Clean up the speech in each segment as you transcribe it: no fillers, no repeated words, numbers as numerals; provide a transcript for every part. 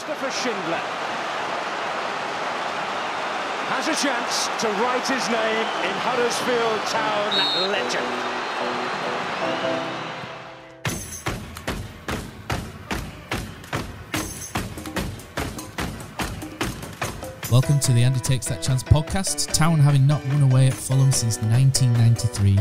Schindler has a chance to write his name in Huddersfield Town legend. Welcome to the Andy Takes That Chance podcast. Town, having not won away at Fulham since 1993,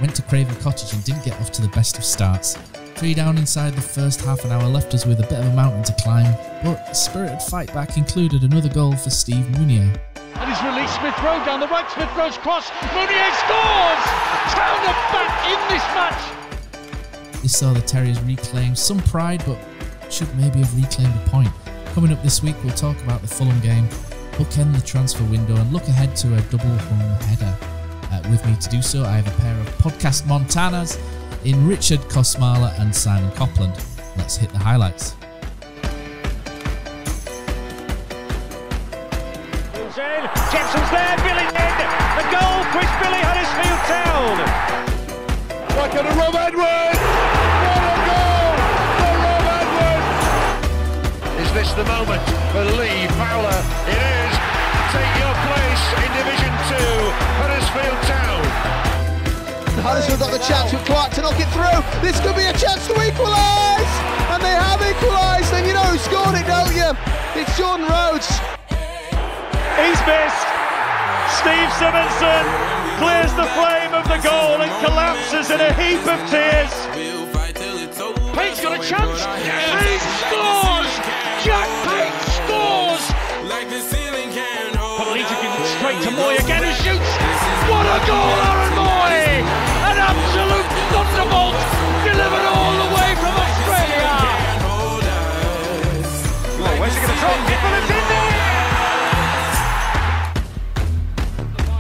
went to Craven Cottage and didn't get off to the best of starts. 3 down inside the first half an hour left us with a bit of a mountain to climb, but a spirited fight back included another goal for Steve Mounier. And he's released Smith Rowe down the right, Smith Rowe's cross, Mounier scores! Town are back in this match! This saw the Terriers reclaim some pride, but should maybe have reclaimed a point. Coming up this week, we'll talk about the Fulham game, bookend the transfer window and look ahead to a double-hung header. With me to do so, I have a pair of podcast Montanas in Richard Kosmala and Simon Copland. Let's hit the highlights. Jepson's there, Billy's in! The goal, Chris Billy, Huddersfield Town! Back on to Rob Edwards! What a goal for Rob Edwards! Is this the moment for Lee Fowler? It is! Take your place in Division 2, Huddersfield Town. Huddersfield got the chance with Clark to knock it through. This could be a chance to equalise! And they have equalised, and you know who scored it, don't you? It's Jordan Rhodes. He's missed. Steve Simonson clears the flame of the goal and collapses in a heap of tears. Payne's got a chance. Payne scores! Jack Payne scores! Polita gives it straight to Moy again, who shoots. What a goal, Aaron Moy! An absolute thunderbolt delivered all the way from Australia. Oh, where's he going to drop it? But it's in there!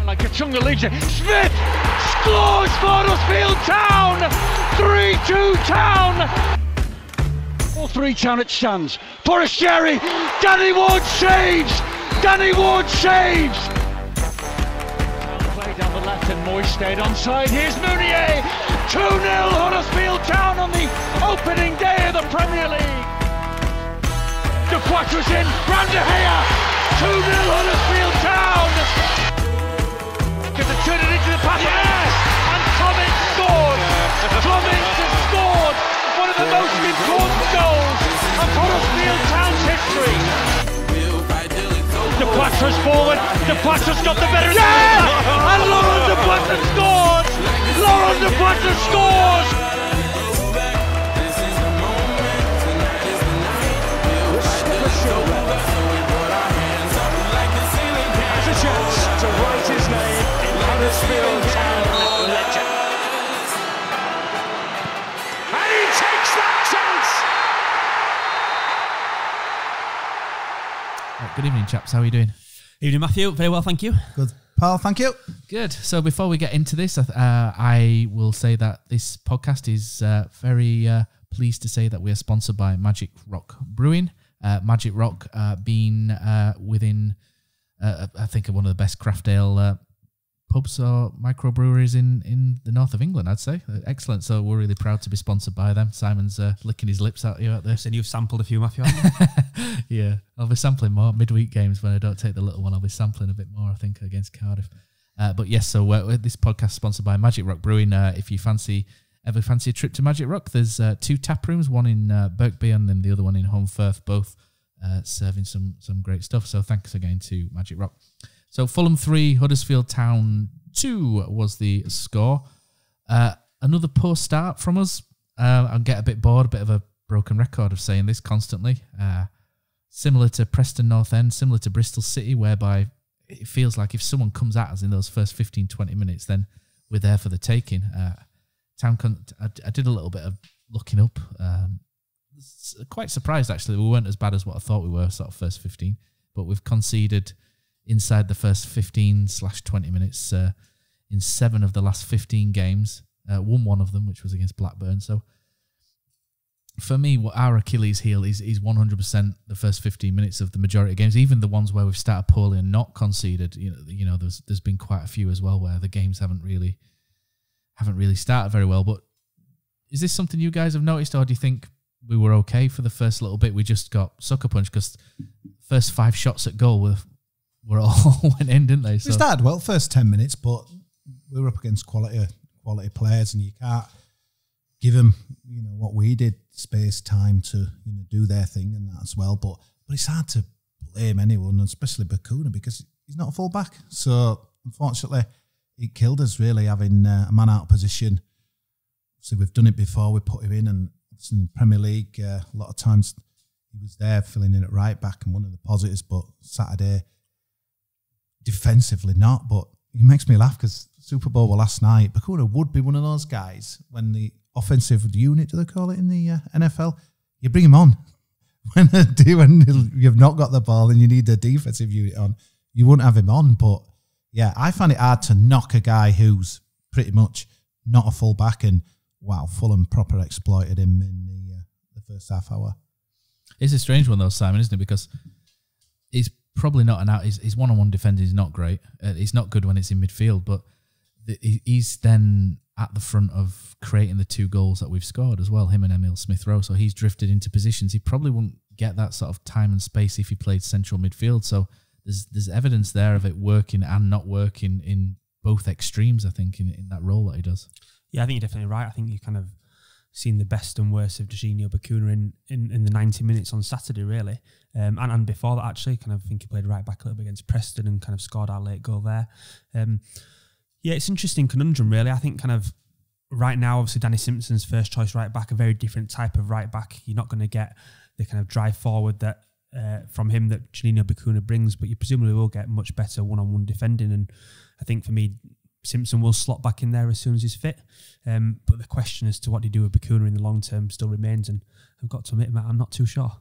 Like Kachunga Legion. Smith scores for Huddersfield Town! 3-2 Town! 4-3 Town it stands. Forestieri, Danny Ward saves! Danny Ward saves! Play down the left and Moy stayed onside. Here's Mounier! 2-0 Huddersfield Town on the opening day of the Premier League. De Quattro's in, round De Gea! 2-0 Huddersfield Town! Gets it turned into the pass, yes! And Clement scored! Clement has scored one of the most important goals of Huddersfield Town's history! De Quattro's forward, De Quattro's got the better... Yeah! And Laurent De Quattro scores! Laurent De Quattro scores! Has a chance to write his name in Huddersfield Town legend. And he takes that chance! Good evening, chaps. How are you doing? Evening, Matthew. Very well, thank you. Good, pal. Thank you. Good. So before we get into this, I will say that this podcast is very pleased to say that we are sponsored by Magic Rock Brewing. Magic Rock being within, I think, one of the best craft ale pubs or microbreweries in the north of England, I'd say. Excellent. So we're really proud to be sponsored by them. Simon's licking his lips at you out there. And you've sampled a few, Matthew, Yeah, I'll be sampling more midweek games when I don't take the little one. I'll be sampling a bit more, I think, against Cardiff. But yes, so this podcast is sponsored by Magic Rock Brewing. If you ever fancy a trip to Magic Rock, there's 2 tap rooms, one in Birkby and then the other one in Home Firth, both serving some great stuff. So thanks again to Magic Rock. So Fulham 3, Huddersfield Town 2 was the score. Another poor start from us. I'll get a bit bored, a bit of a broken record of saying this constantly. Similar to Preston North End, similar to Bristol City, whereby it feels like if someone comes at us in those first 15-20 minutes, then we're there for the taking. I did a little bit of looking up. Quite surprised, actually. We weren't as bad as what I thought we were, sort of first 15, but we've conceded inside the first 15/20 minutes in 7 of the last 15 games. Won one of them, which was against Blackburn. So for me, what our Achilles heel is 100% the first 15 minutes of the majority of games, even the ones where we've started poorly and not conceded. You know, there's been quite a few as well where the games haven't really started very well. But is this something you guys have noticed, or do you think we were okay for the first little bit. We just got sucker punched because first 5 shots at goal were all went in, didn't they? So we started well first 10 minutes, but we were up against quality players, and you can't give them, what we did, space, time to do their thing and that as well. But it's hard to blame anyone, especially Bakuna, because he's not a full back. So unfortunately, it killed us really having a man out of position. So we've done it before. We put him in, and it's in the Premier League. A lot of times he was there filling in at right back and one of the positives. But Saturday, defensively not. But it makes me laugh because Super Bowl last night, Bakuna would be one of those guys when the offensive unit, do they call it in the NFL? You bring him on when you've not got the ball and you need the defensive unit on. You wouldn't have him on, but yeah, I find it hard to knock a guy who's pretty much not a full back, and wow, Fulham proper exploited him in the first half hour. It's a strange one though, Simon, isn't it? Because he's probably not an out. His one-on-one defending is not great. He's not good when it's in midfield, but he's then at the front of creating the 2 goals that we've scored as well, him and Emile Smith-Rowe. So he's drifted into positions. He probably wouldn't get that sort of time and space if he played central midfield. So there's evidence there of it working and not working in both extremes, I think, in that role that he does. Yeah, I think you're definitely right. I think you kind of seen the best and worst of Jorginho Bakuna in the 90 minutes on Saturday, really. And before that, actually, kind of think he played right back a little bit against Preston and kind of scored our late goal there. Yeah, it's an interesting conundrum, really. I think kind of right now, obviously, Danny Simpson's first choice right back, a very different type of right back. You're not going to get the kind of drive forward that from him that Jorginho Bakuna brings, but you presumably will get much better one-on-one defending. And I think for me, Simpson will slot back in there as soon as he's fit. But the question as to what do you do with Bakuna in the long term still remains. And I've got to admit, Matt, I'm not too sure.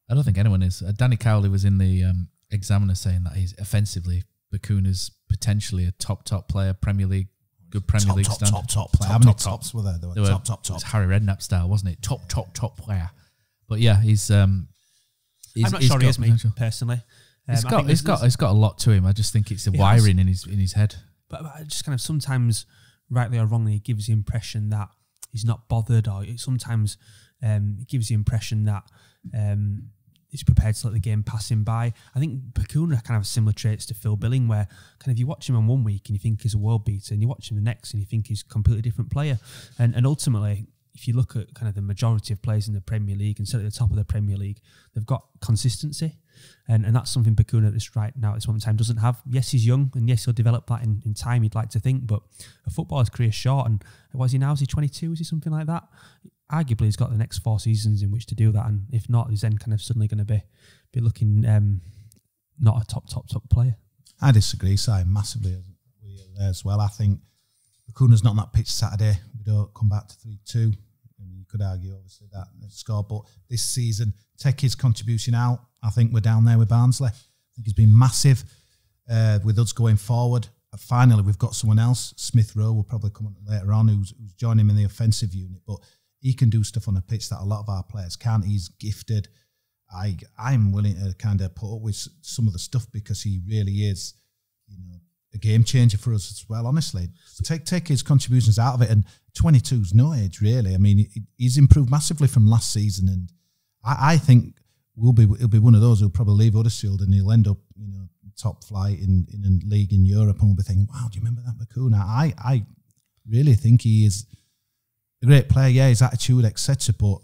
I don't think anyone is. Danny Cowley was in the Examiner saying that he's offensively, Bakuna's potentially a top player, Premier League, good Premier League standard. Top player. How many tops were there? There were top. It was Harry Redknapp style, wasn't it? Top player. But yeah, he's I'm not sure he is, me personally. He's got a lot to him. I just think it's the wiring in his head. But I just kind of sometimes, rightly or wrongly, it gives the impression that he's not bothered, or sometimes it gives the impression that he's prepared to let the game pass him by. I think Bakuna kind of have similar traits to Phil Billing, where kind of you watch him on one week and you think he's a world beater, and you watch him the next and you think he's a completely different player. And ultimately, if you look at kind of the majority of players in the Premier League, and certainly at the top of the Premier League, they've got consistency. And that's something Bakuna at this moment in time doesn't have. Yes, he's young, and yes, he'll develop that in time, you'd like to think, but a footballer's career is short, and what is he now? Is he 22? Is he something like that? Arguably, he's got the next 4 seasons in which to do that, and if not, he's then kind of suddenly going to be looking not a top player. I disagree, Si, massively there as well. I think Bakuna's not on that pitch Saturday. We don't come back to 3-2. You could argue, obviously, that they've scored, but this season, take his contribution out, I think we're down there with Barnsley. I think he's been massive with us going forward. Finally, we've got someone else. Smith-Rowe will probably come on later on, who's joining him in the offensive unit, but he can do stuff on the pitch that a lot of our players can't. He's gifted. I'm willing to kind of put up with some of the stuff because he really is, a game changer for us as well. Honestly, take his contributions out of it, and 22's no age really. I mean, he's improved massively from last season, and I think he'll be one of those who'll probably leave Huddersfield and he'll end up top flight in a league in Europe, and we'll be thinking, wow, do you remember that Bakuna? I really think he is a great player. Yeah, his attitude, etc. But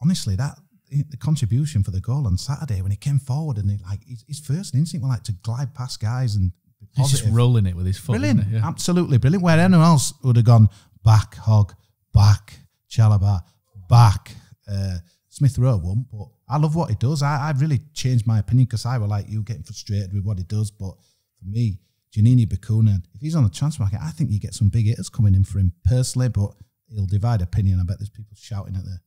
honestly, the contribution for the goal on Saturday when he came forward and his first instinct was to glide past guys and be positive. He's just rolling it with his foot. Brilliant, yeah. Absolutely brilliant. Where anyone else would have gone back, Hogg, back, Chalobah, back. Smith-Rowe won't, but I love what he does. I've really changed my opinion because I were like you, getting frustrated with what he does. But for me, Jorginho Bakuna, if he's on the transfer market, I think you get some big hitters coming in for him personally, but he'll divide opinion. I bet there's people shouting at the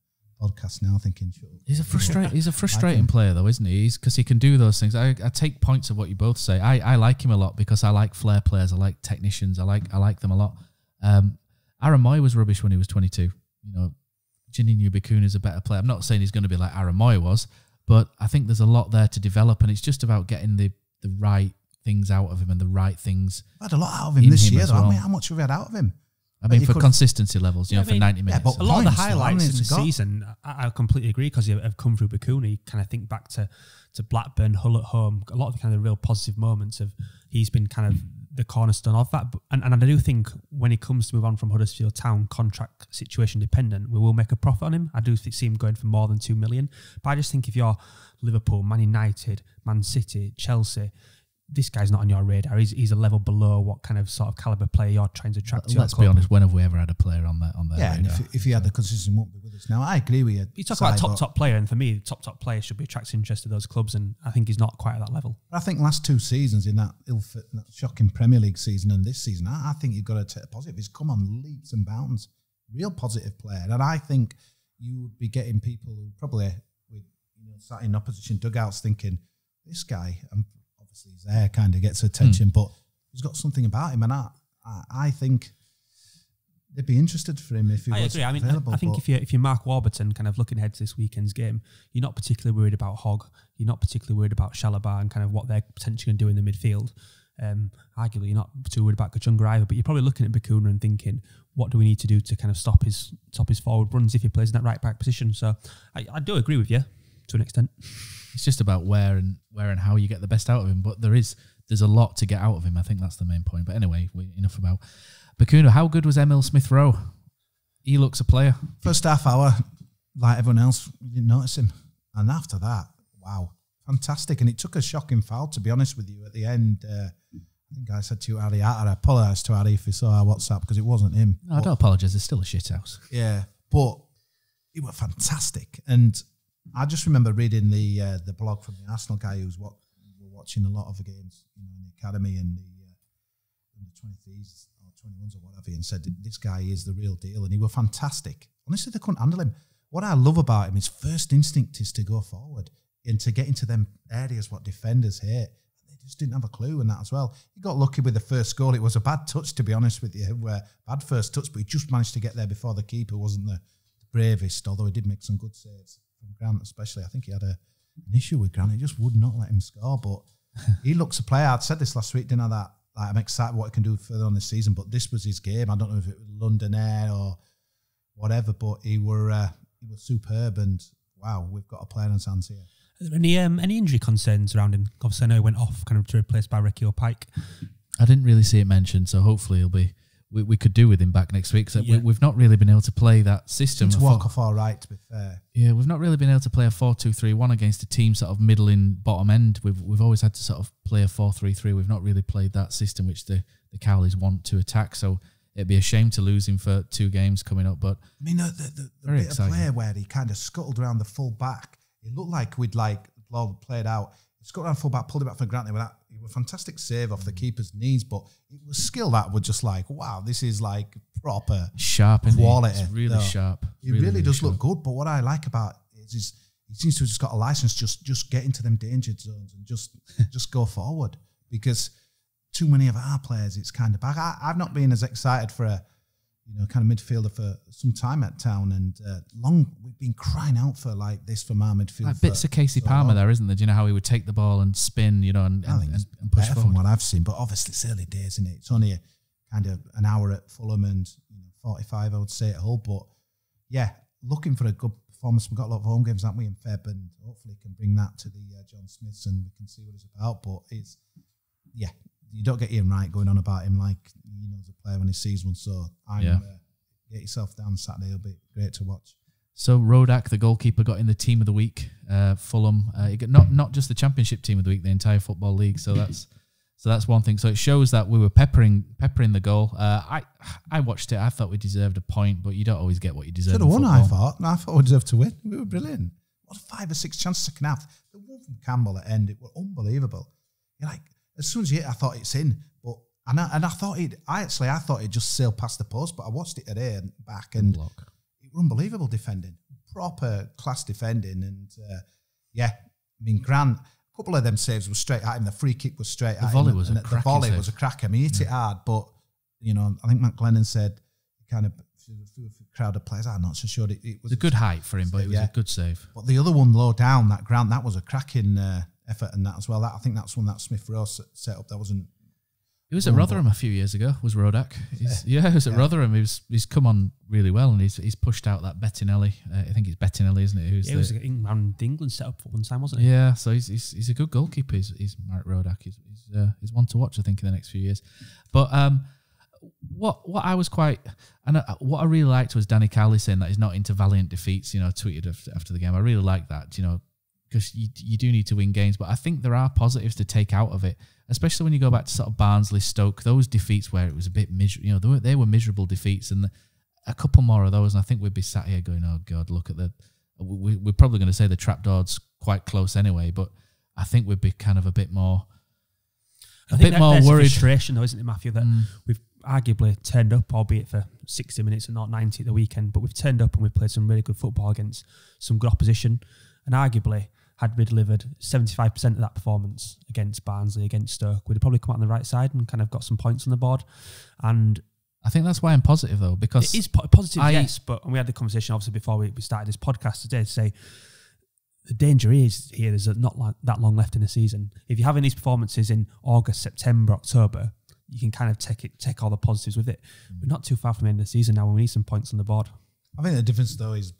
podcast now thinking, he's a frustrating player though, isn't he? Because he can do those things. I take points of what you both say. I like him a lot because I like flair players. I like technicians. I like them a lot. Aaron Moy was rubbish when he was 22. Jorginho Bakuna is a better player. I'm not saying he's going to be like Aaron Moy was, but I think there's a lot there to develop, and it's just about getting the right things out of him and the right things. I had a lot out of him this year, though. Well. I mean, how much have we had out of him? I mean, for consistency levels, you know, for 90 minutes. But a lot of the highlights in the season, I completely agree, because have come through Bakuna. Kind of think back to Blackburn, Hull at home. A lot of the kind of real positive moments he's been kind of the cornerstone of that. And I do think when he comes to move on from Huddersfield Town, contract situation dependent, we will make a profit on him. I do see him going for more than 2 million. But I just think if you're Liverpool, Man United, Man City, Chelsea, this guy's not on your radar. He's a level below what kind of sort of caliber player you're trying to attract to. Let's be honest, when have we ever had a player on that radar? And if he had the consistency, he won't be with us. Now, I agree with you. You talk about top player, and for me, top player should be attracting interest to those clubs, and I think he's not quite at that level. I think last 2 seasons in that shocking Premier League season and this season, I think you've got to take a positive. He's come on leaps and bounds, real positive player, and I think you would be getting people who probably sat in opposition dugouts thinking, this guy, obviously his hair kind of gets attention, but he's got something about him, and I think they'd be interested for him if he was available. I think if you're Mark Warburton, kind of looking ahead to this weekend's game, you're not particularly worried about Hogg, you're not particularly worried about Shalaba and kind of what they're potentially going to do in the midfield. Arguably, you're not too worried about Kachunga either, but you're probably looking at Bakuna and thinking, what do we need to do to kind of stop his forward runs if he plays in that right back position? So I do agree with you to an extent. It's just about where and how you get the best out of him. But there's a lot to get out of him. I think that's the main point. But anyway, enough about Bakuna. How good was Emil Smith-Rowe? He looks a player. First half hour, like everyone else, we didn't notice him. And after that, wow, fantastic. And it took a shocking foul, to be honest with you, at the end. I think I said to you, Harry, I apologise to Harry if he saw our WhatsApp, because it wasn't him. No, I don't apologise. It's still a shit house. Yeah, but it was fantastic. And I just remember reading the blog from the Arsenal guy who's watching a lot of the games, in the academy and the 23s or 21s or whatever, and said this guy is the real deal, and he was fantastic. Honestly, they couldn't handle him. What I love about him, his first instinct is to go forward and to get into them areas what defenders hate. They just didn't have a clue in that as well. He got lucky with the first goal. It was a bad touch, to be honest with you, bad first touch, but he just managed to get there before the keeper wasn't the bravest, although he did make some good saves. Grant especially, I think he had an issue with Grant. He just would not let him score, but he looks a player. I'd said this last week, didn't I, that I'm excited what he can do further on this season, but this was his game. I don't know if it was London Air or whatever, but he was superb, and wow, we've got a player on his hands here. Are there any injury concerns around him? Obviously, I know he went off kind of to replace by Ricky O'Pike. I didn't really see it mentioned, so hopefully he'll be. We could do with him back next week. So we've not really been able to play that system. To walk off all right, to be fair. Yeah, we've not really been able to play a 4-2-3-1 against a team sort of middling bottom end. We've always had to sort of play a 4-3-3. We've not really played that system which the Cowleys want to attack. So it'd be a shame to lose him for 2 games coming up. But I mean, the bit of play where he kind of scuttled around the full back, it looked like we'd played out. He scuttled around full back, pulled it back for granted. It was a fantastic save off the keeper's knees, but it was skill that was just like, wow, this is like proper sharp quality. It's really sharp. He really does look good. But what I like about it is he seems to have just got a license, just get into them danger zones and just go forward, because too many of our players, it's kind of back. I've not been as excited for a kind of midfielder for some time at Town, and we've been crying out for like this from our midfield. Like bits of Casey Palmer there, isn't there? Do you know how he would take the ball and spin, and push forward? From what I've seen, but obviously it's early days, isn't it? It's only kind of an hour at Fulham and 45, I would say, at Hull. But yeah, looking for a good performance. We've got a lot of home games, haven't we, in Feb, and hopefully can bring that to the John Smiths and we can see what it's about. But you don't get Ian Wright going on about him like he knows a player when he sees one. So get yourself down Saturday. It'll be great to watch. So Rodak, the goalkeeper, got in the team of the week. Fulham, he got not just the Championship team of the week, the entire Football League. So that's one thing. So it shows that we were peppering the goal. I watched it. I thought we deserved a point, but you don't always get what you deserve. Should have won. I thought we deserved to win. We were brilliant. What 5 or 6 chances second half. The one from Campbell at end, it was unbelievable. You're like, as soon as you hit, I thought it's in. But I thought I thought it just sailed past the post. But I watched it today and back, and it was unbelievable defending, proper class defending, and I mean Grant. A couple of them saves were straight at him. The free kick was straight at him. The volley was a cracker. I mean, he hit it hard, but I think Matt Glennon said kind of through a crowd of players. I'm not so sure it was a good height for him, but it was a good save. But the other one low down, that Grant, that was a cracking effort, and that as well. I think that's one that Smith Rowe set up. That wasn't He was at Rotherham a few years ago. Was Rodak? He was at Rotherham. He's come on really well, and he's pushed out that Bettinelli. I think it's Bettinelli, isn't it? He was around the England setup for one time, wasn't he? Yeah, so he's a good goalkeeper. He's Marek Rodak. He's one to watch, I think, in the next few years. But what I really liked was Danny Cowley saying that he's not into valiant defeats. Tweeted after the game. I really like that. Because you do need to win games, but I think there are positives to take out of it, especially when you go back to sort of Barnsley, Stoke, those defeats where it was a bit miserable. They were miserable defeats, and a couple more of those, and I think we'd be sat here going, "Oh God, look at the." We're probably going to say the trapdoor's quite close anyway, but I think we'd be kind of a bit more worried. Frustration, though, isn't it, Matthew? That we've arguably turned up, albeit for 60 minutes and not 90 at the weekend, but we've turned up and we've played some really good football against some good opposition, and arguably, had we delivered 75% of that performance against Barnsley, against Stoke, we'd have probably come out on the right side and kind of got some points on the board. And I think that's why I'm positive, though, because it is positive, yes. But we had the conversation obviously before we started this podcast today to say the danger is here. There's not that long left in the season. If you're having these performances in August, September, October, you can kind of take all the positives with it. We're not too far from the end of the season now, and we need some points on the board. I think the difference though is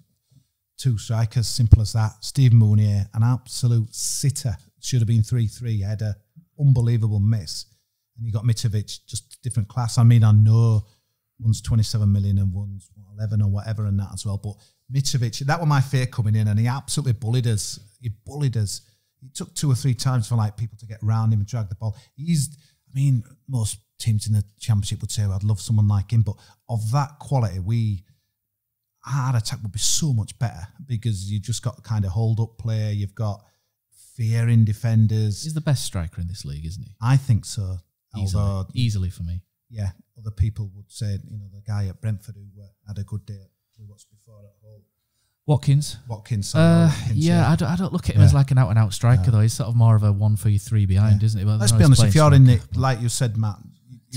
2 strikers, simple as that. Steve Mounier, an absolute sitter. Should have been 3-3. Had an unbelievable miss. And you got Mitrovic, just different class. I mean, I know one's 27 million and one's 11 or whatever and that as well. But Mitrovic, that was my fear coming in, and he absolutely bullied us. He bullied us. It took 2 or 3 times for people to get round him and drag the ball. Most teams in the Championship would say, I'd love someone like him. But of that quality, our attack would be so much better because you just got kind of hold up play. You've got fear in defenders. He's the best striker in this league, isn't he? I think so. Easily for me. Yeah, other people would say, the guy at Brentford who had a good day. Who was before at home? Watkins. Yeah, I don't look at him as like an out-and-out striker though. He's sort of more of a 1-for-3 behind, isn't he? Well, let's be honest. If you're in it, like you said, Matt.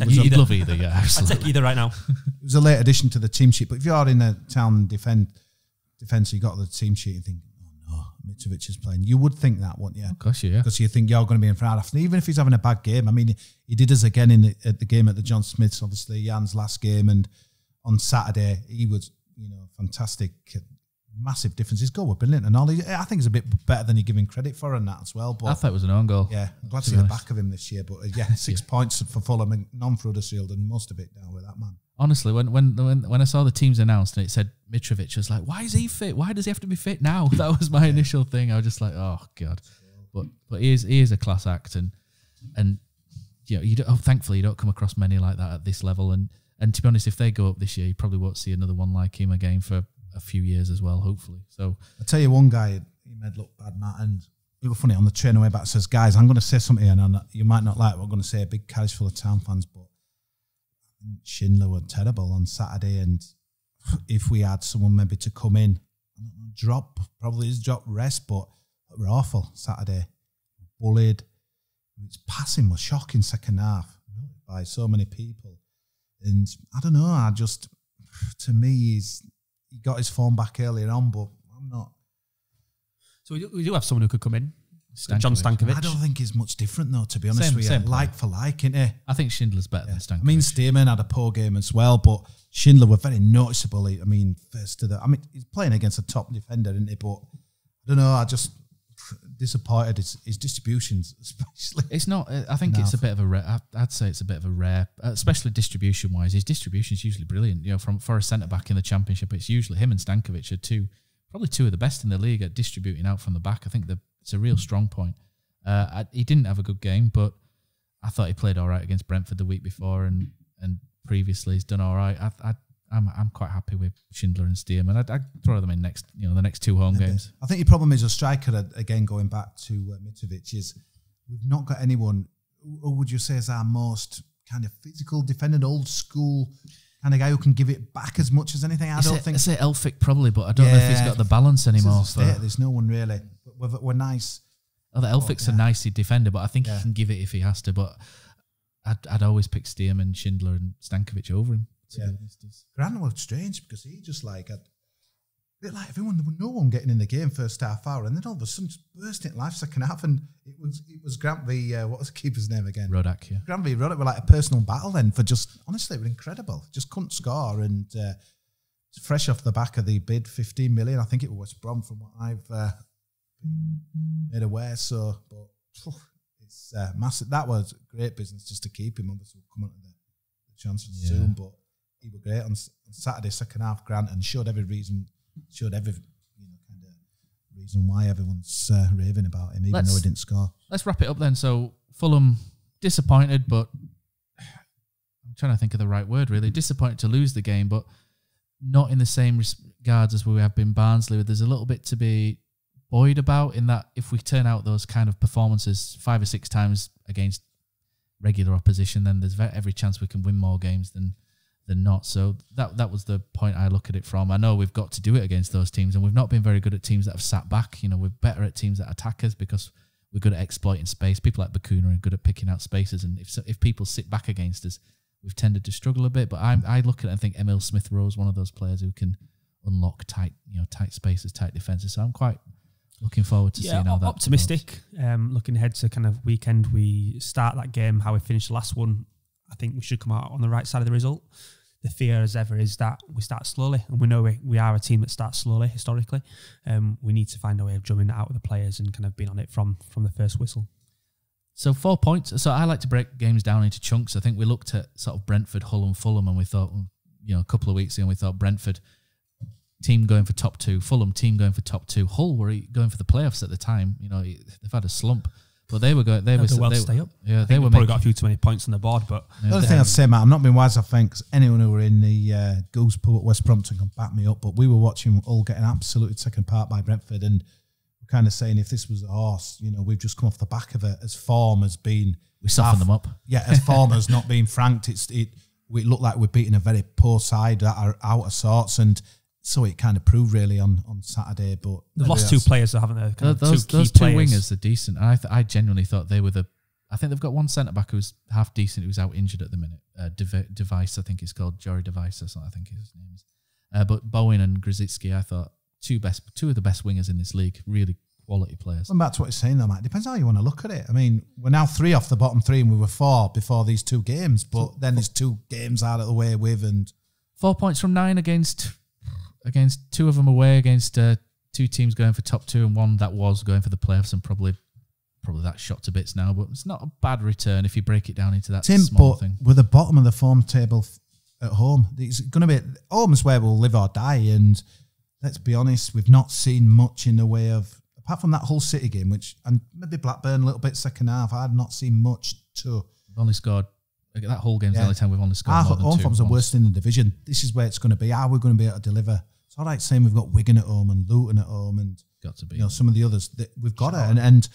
You'd love either, yeah. Absolutely. I'd take either right now. It was a late addition to the team sheet, but if you're in a town defence, you got the team sheet and think, oh no, Mitrovic is playing. You would think that, wouldn't you? Of course, yeah. Because you think you're going to be in front after, even if he's having a bad game. I mean, he did us again at the game at the John Smiths, obviously Jan's last game, and on Saturday he was, fantastic. Massive difference. His goal was brilliant and all. I think he's a bit better than you're giving credit for and that as well. But I thought it was an own goal. Yeah, I'm glad to see the back of him this year. But 6 points for Fulham and none for Huddersfield, and most of it down with that man. Honestly, when I saw the teams announced and it said Mitrovic, I was like, why is he fit? Why does he have to be fit now? That was my initial thing. I was just like, oh God. But he is a class act, and thankfully you don't come across many like that at this level. And to be honest, if they go up this year, you probably won't see another one like him again for a few years as well, hopefully. So I tell you, one guy he made look bad, Matt, and it was funny on the train away back. Says, guys, I'm going to say something, and you might not like what I'm going to say. A big carriage full of town fans, but Schindler were terrible on Saturday, and if we had someone maybe to come in, drop rest, but we're awful Saturday. Bullied. His passing was shocking second half by so many people, and I don't know. To me, he got his form back earlier on, but I'm not. So we do have someone who could come in, John Stankovic. I don't think he's much different though, to be honest with you. Like for like, isn't he? I think Schindler's better than Stankovic. I mean, Stearman had a poor game as well, but Schindler were very noticeable. He's playing against a top defender, isn't he? But I don't know. I just disappointed his distributions, especially. It's not. I think it's a bit of a rare. I'd say it's a bit of a rare, especially distribution wise. His distribution is usually brilliant. For a centre back in the Championship, it's usually him and Stankovic are probably two of the best in the league at distributing out from the back. I think it's a real strong point. He didn't have a good game, but I thought he played all right against Brentford the week before, and previously he's done all right. I'm quite happy with Schindler and Stearman. I'd throw them in the next 2 home games. I think your problem is a striker, again, going back to Mitrovic, is we've not got anyone, who would you say is our most kind of physical defender, old school kind of guy who can give it back as much as anything. I say Elphick probably, but I don't know if he's got the balance anymore. There's no one really. We're nice. Oh, the Elphick's a nicey defender, but I think he can give it if he has to. But I'd always pick Stearman, Schindler and Stankovic over him. Yeah. Grant was strange because he just had bit like everyone, there was no one getting in the game first half hour, and then all of a sudden just burst into life second half, and it was Grant v. What was the keeper's name again? Rodak, yeah. Grant v. Rodak were like a personal battle then for just, honestly, it was incredible. Just couldn't score, and fresh off the back of the bid, 15 million, I think it was West Brom from what I've been made aware. So, but it's massive. That was great business just to keep him. Obviously, we'll come on to the transfer soon, but he was great on Saturday, second half, Grant, and showed every reason why everyone's raving about him, even though he didn't score. Let's wrap it up then. So Fulham disappointed, but I'm trying to think of the right word. Really disappointed to lose the game, but not in the same regards as we have been Barnsley. There's a little bit to be buoyed about in that if we turn out those kind of performances 5 or 6 times against regular opposition, then there's every chance we can win more games than not. So that was the point I look at it from. I know we've got to do it against those teams, and we've not been very good at teams that have sat back. You know, we're better at teams that attack us because we're good at exploiting space. People like Bakuna are good at picking out spaces, and if people sit back against us, we've tended to struggle a bit. But I look at it and think Emil Smith-Rowe is one of those players who can unlock tight spaces, tight defences. So I'm quite looking forward to seeing how that optimistic. Looking ahead to kind of weekend, we start that game how we finished the last one. I think we should come out on the right side of the result. The fear, as ever, is that we start slowly, and we know we are a team that starts slowly historically. We need to find a way of drumming it out with the players and kind of being on it from the first whistle. So 4 points. So I like to break games down into chunks. I think we looked at sort of Brentford, Hull and Fulham, and we thought, a couple of weeks ago, we thought Brentford team going for top 2, Fulham team going for top 2, Hull were going for the playoffs at the time. They've had a slump. But they were going. They were stay up. Yeah, they were probably got a few too many points on the board. But the other thing I'd say, Matt, I'm not being wise. I think anyone who were in the Goose pub at West Brompton can back me up. But we were watching all getting absolutely taken apart by Brentford, and we're kind of saying if this was a horse, we've just come off the back of it. As form has been, we softened them up. Yeah, as form has not been franked. We look like we're beating a very poor side that are out of sorts, and so it kind of proved really on Saturday. But they've lost 2 players, haven't they? Those two wingers are decent. And I genuinely thought they were I think they've got one centre back who's half decent, who's out injured at the minute. Device, I think it's called Jory Device or something. I think his name is. But Bowen and Grzycki, I thought two of the best wingers in this league. Really quality players. Going back to what you're saying, though, Matt, depends how you want to look at it. I mean, we're now 3 off the bottom 3, and we were 4 before these 2 games. But then there's 2 games out of the way with, and 4 points from 9 against 2 of them away against 2 teams going for top 2 and 1 that was going for the playoffs, and probably that shot to bits now, but it's not a bad return if you break it down into that small thing. We're the bottom of the form table at home. It's going to be home is where we'll live or die, and let's be honest, we've not seen much in the way of, apart from that Hull City game, and maybe Blackburn a little bit second half, I've not seen much to. We've only scored. That whole game's the only time we've only scored more than 2. Our home form's the worst in the division. This is where it's going to be. How are we going to be able to deliver? It's all right saying we've got Wigan at home and Luton at home and got to be some of the others. We've got it. And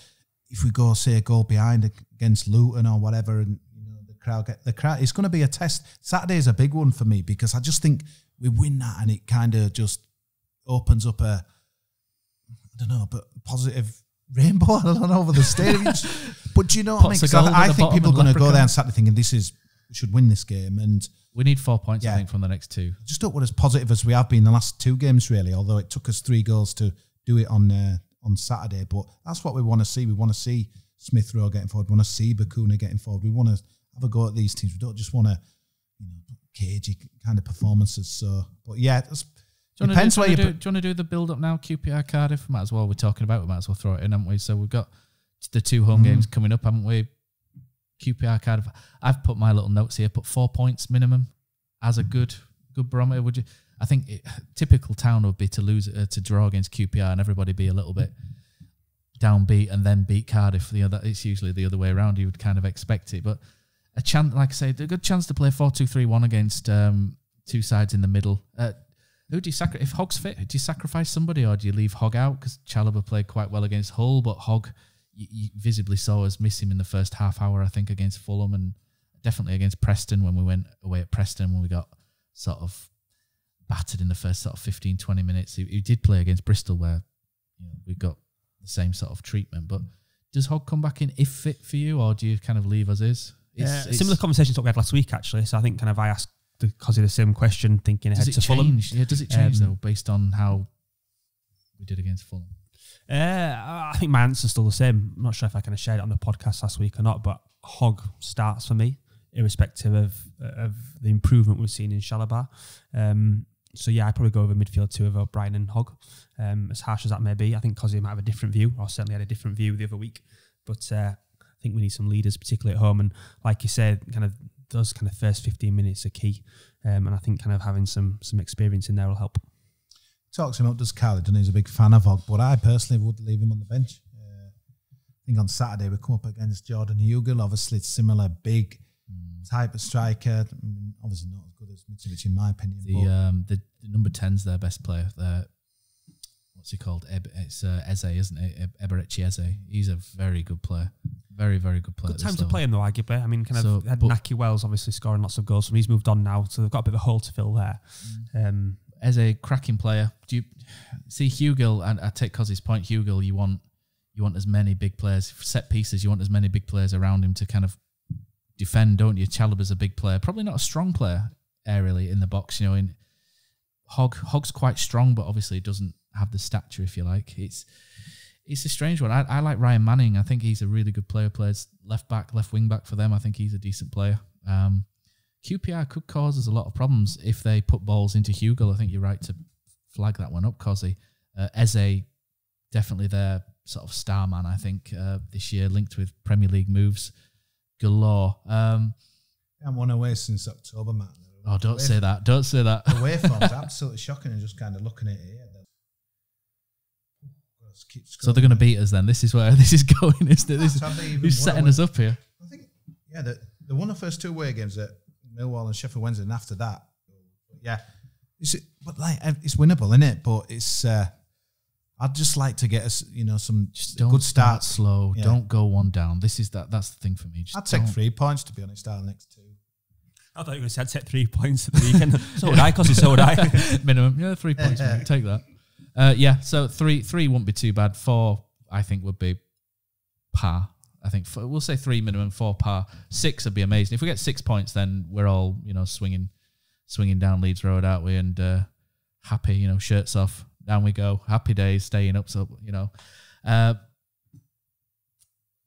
if we go, say, a goal behind against Luton or whatever, and the crowd, it's going to be a test. Saturday is a big one for me because I just think we win that and it kind of just opens up a, I don't know, but positive rainbow, I don't know, over the stadium. But do you know what I mean? Because I think people are going to go there on Saturday thinking we should win this game, and we need 4 points, I think, from the next 2. Just don't want as positive as we have been the last 2 games, really. Although it took us 3 goals to do it on Saturday, but that's what we want to see. We want to see Smith-Rowe getting forward. We want to see Bakuna getting forward. We want to have a go at these teams. We don't just want to, cagey kind of performances. So, but yeah, do you want to do the build up now? QPR Cardiff, might as well. We're talking about. We might as well throw it in, haven't we? So we've got the 2 home games coming up, haven't we? QPR Cardiff. I've put my little notes here. Put 4 points minimum as a good barometer. Would you? I think typical Town would be to lose to draw against QPR and everybody be a little bit downbeat and then beat Cardiff. It's usually the other way around. You would kind of expect it, but a chance, like I say, a good chance to play 4-2-3-1 against 2 sides in the middle. Who do you sacrifice? If Hogg's fit, do you sacrifice somebody or do you leave Hogg out? Because Chalobah played quite well against Hull, but Hogg, you visibly saw us miss him in the first half hour, I think, against Fulham, and definitely against Preston when we went away at Preston when we got sort of battered in the first sort of 15-20 minutes. He did play against Bristol where we got the same sort of treatment. But does Hogg come back in if fit for you, or do you kind of leave as is? It's similar conversation to what we had last week, actually. So I think kind of I asked Kosi the same question, thinking ahead to Fulham. Yeah, does it change though, based on how we did against Fulham? I think my answer's still the same. I'm not sure if I kind of shared it on the podcast last week or not, but Hogg starts for me, irrespective of the improvement we've seen in Chalobah. So yeah, I'd probably go over midfield 2 of O'Brien and Hogg. As harsh as that may be, I think Kosi might have a different view, or certainly had a different view the other week. But I think we need some leaders, particularly at home. And like you said, kind of those kind of first 15 minutes are key. And I think kind of having some experience in there will help. Talks him up, does Carly, doesn't he? He's a big fan of Hogg, but I personally would leave him on the bench. I think on Saturday we come up against Jordan Hugill, obviously it's similar, big type of striker. I mean, obviously not as good as Mitrovic in my opinion. The number 10's their best player. What's he called? It's Eze, isn't it? Eberechi Eze. He's a very good player. Very, very good player. Good time to play him though, arguably. I mean, had Naki Wells obviously scoring lots of goals, so he's moved on now, so they've got a bit of a hole to fill there. As a cracking player, do you see Hugill? And I take Kosi's point. Hugill, you want as many big players, set pieces. You want as many big players around him to kind of defend, don't you? Chalobah's a big player, probably not a strong player aerially in the box. You know, in Hogg's quite strong, but obviously doesn't have the stature, if you like. It's a strange one. I like Ryan Manning. I think he's a really good player. Plays left back, left wing back for them. I think he's a decent player. QPR could cause us a lot of problems if they put balls into Hugill. I think you're right to flag that one up, Kosi. Eze, definitely their sort of star man, I think, this year, linked with Premier League moves galore. I'm one away since October, Matt. Oh, don't say that. Don't say that. The waveform's absolutely shocking, and just kind of looking at it here. So they're going to beat us then. This is where this is going, isn't it? Who's setting us up here? I think, yeah, they won the first 2 away games at Millwall and Sheffield Wednesday, and after that, yeah, it's winnable, isn't it? But it's I'd just like to get us, some good start. Slow. Yeah. Don't go one down. That's the thing for me. I'd take 3 points, to be honest, out of the next 2. I thought you were going to say I'd take 3 points at the weekend. So would I, Kosi, so would I. Minimum. Yeah, 3 points. Take that. So 3 wouldn't be too bad. 4, I think, would be par. I think we'll say 3 minimum, 4 par. 6 would be amazing. If we get 6 points, then we're all swinging down Leeds Road, aren't we? And happy, shirts off, down we go. Happy days, staying up. So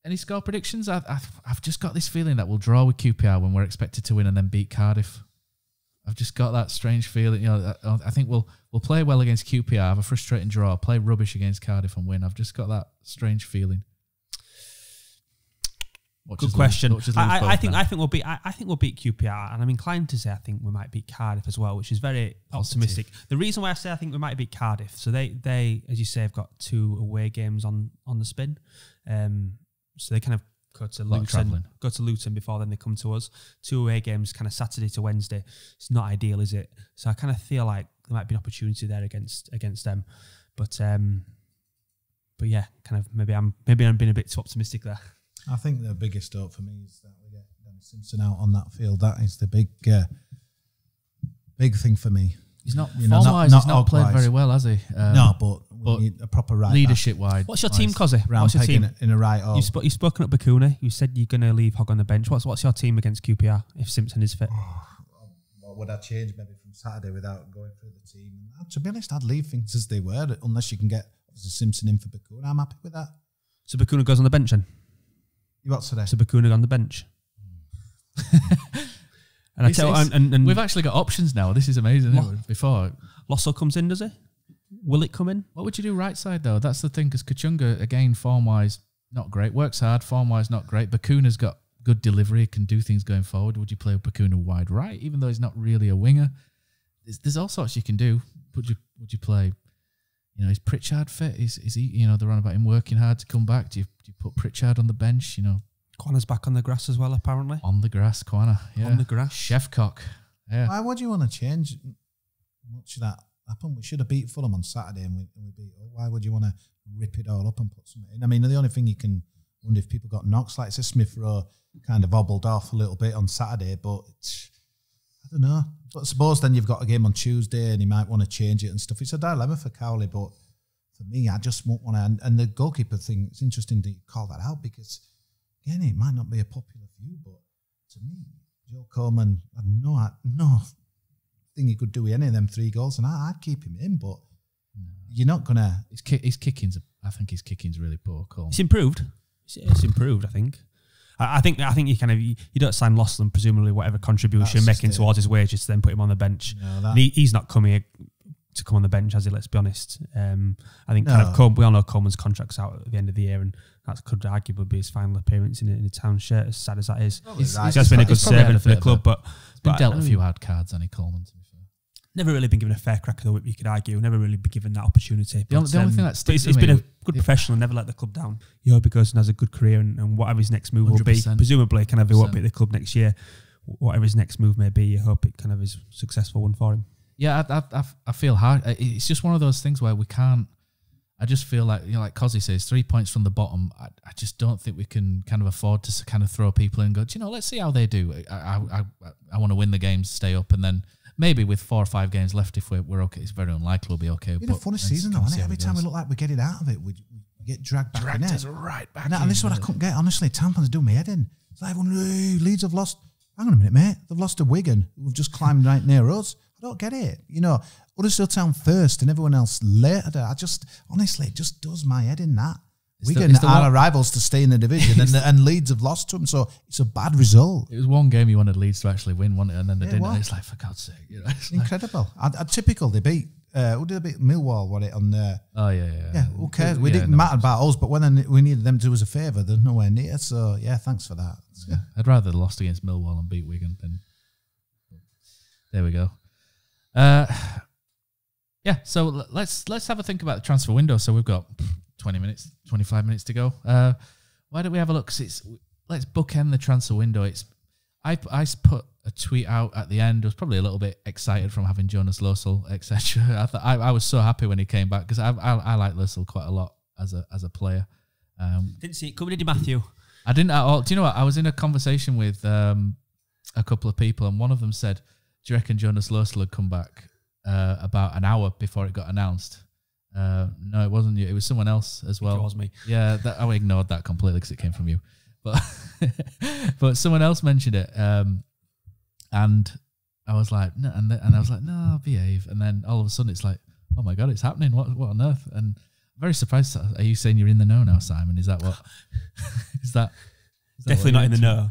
any score predictions? I've just got this feeling that we'll draw with QPR when we're expected to win and then beat Cardiff. I've just got that strange feeling. I think we'll play well against QPR, have a frustrating draw, play rubbish against Cardiff and win. I've just got that strange feeling. Good question. I think we'll beat QPR, and I'm inclined to say I think we might beat Cardiff as well, which is very optimistic. The reason why I say I think we might beat Cardiff, so they as you say, have got 2 away games on the spin, so they kind of go to Luton before then they come to us. 2 away games, kind of Saturday to Wednesday. It's not ideal, is it? So I kind of feel like there might be an opportunity there against them, but yeah, kind of maybe I'm being a bit too optimistic there. I think the biggest hope for me is that we get Danny Simpson out on that field. That is the big thing for me. He's not form-wise. He's not played very well, has he? No, but we need a proper right leadership-wide. What's your team, Kosi? What's your team in a right? You've spoken up Bakuna. You said you're going to leave Hogg on the bench. What's your team against QPR if Simpson is fit? What would I change maybe from Saturday without going through the team? To be honest, I'd leave things as they were unless you can get Simpson in for Bakuna. I'm happy with that. So Bakuna goes on the bench then? You what today? So Bakuna on the bench. And we've actually got options now. This is amazing. Before Losso comes in, does he? Will it come in? What would you do right side though? That's the thing, because Kachunga again form wise not great. Works hard. Form wise not great. Bakuna's got good delivery. Can do things going forward. Would you play Bakuna wide right, even though he's not really a winger? There's all sorts you can do. Would you play? Is Pritchard fit? Is he? They're on about him working hard to come back. Do you put Pritchard on the bench? Quana's back on the grass as well, apparently. On the grass, Quana. Yeah. On the grass. Chefcock. Yeah. Why would you want to change much of that happen? We should have beat Fulham on Saturday and we beat. Why would you want to rip it all up and put something in? I mean, the only thing you can wonder if people got knocks, like Smith Rowe kind of hobbled off a little bit on Saturday, but I don't know. But I suppose then you've got a game on Tuesday and he might want to change it and stuff. It's a dilemma for Cowley, but for me, I just won't want to. And the goalkeeper thing, it's interesting that you call that out because, again, it might not be a popular view, but to me, Joe Coleman had no thing he could do with any of them 3 goals, and I'd keep him in, but you're not gonna. His kicking's. I think his kicking's really poor. Cool. It's improved. It's improved. I think. I think you kind of you don't sign Losland presumably whatever contribution making towards his wages to then put him on the bench. No, he's not coming to come on the bench, has he? Let's be honest. I think we all know Coleman's contract's out at the end of the year, and that could arguably be his final appearance in a Town shirt. As sad as that is, he's just been a good servant for the club, but he's been dealt a few hard cards, Annie Coleman. To be fair, never really been given a fair crack of the whip. You could argue, never really been given that opportunity. The only thing that sticks he's been a good professional, and never let the club down. You hope he goes and has a good career, and whatever his next move will be, presumably kind of he won't be at the club next year. Whatever his next move may be, you hope it kind of is a successful one for him. Yeah, I feel hard. It's just one of those things where we can't. I just feel like, like Kosi says, 3 points from the bottom. I just don't think we can kind of afford to kind of throw people in and go, let's see how they do. I want to win the games, stay up, and then maybe with 4 or 5 games left, if we're okay, it's very unlikely we'll be okay. It's been a funny season though, isn't it? Every time we look like we get it out of it, we get dragged back in it. Right back and this is what I couldn't get. Honestly, Tampons do me head in. It's like everyone, Leeds have lost. Hang on a minute, mate. They've lost to Wigan, who've just climbed right near us. I don't get it. Huddersfield Town first and everyone else later. Honestly, it just does my head in that. Wigan are our rivals to stay in the division, and Leeds have lost to them, so it's a bad result. It was one game you wanted Leeds to actually win, wasn't it? And then they didn't. And it's like, for God's sake, it's incredible. Typical. They beat. Who did they beat? Millwall, what it on there? Oh yeah. Yeah, who cares? We didn't matter about us, but when we needed them to do us a favour, they're nowhere near. So yeah, thanks for that. Yeah. I'd rather they lost against Millwall and beat Wigan than. There we go. Yeah, so let's have a think about the transfer window. So we've got 20 minutes, 25 minutes to go. Why don't we have a look? Let's bookend the transfer window. I put a tweet out at the end. I was probably a little bit excited from having Jonas Lössl, etc. I was so happy when he came back because I like Lössl quite a lot as a player. Didn't see it coming, did you, Matthew? I didn't at all. Do you know what? I was in a conversation with a couple of people, and one of them said, "Do you reckon Jonas Lössl would come back?" About an hour before it got announced. No, it wasn't you. It was someone else as well. It was me. Yeah, I ignored that completely because it came from you. But someone else mentioned it, and I was like, no, and I was like, no, I'll behave. And then all of a sudden, it's like, oh my God, it's happening! What on earth? And I'm very surprised. Are you saying you're in the know now, Simon? Is that what? Is that definitely not in the know?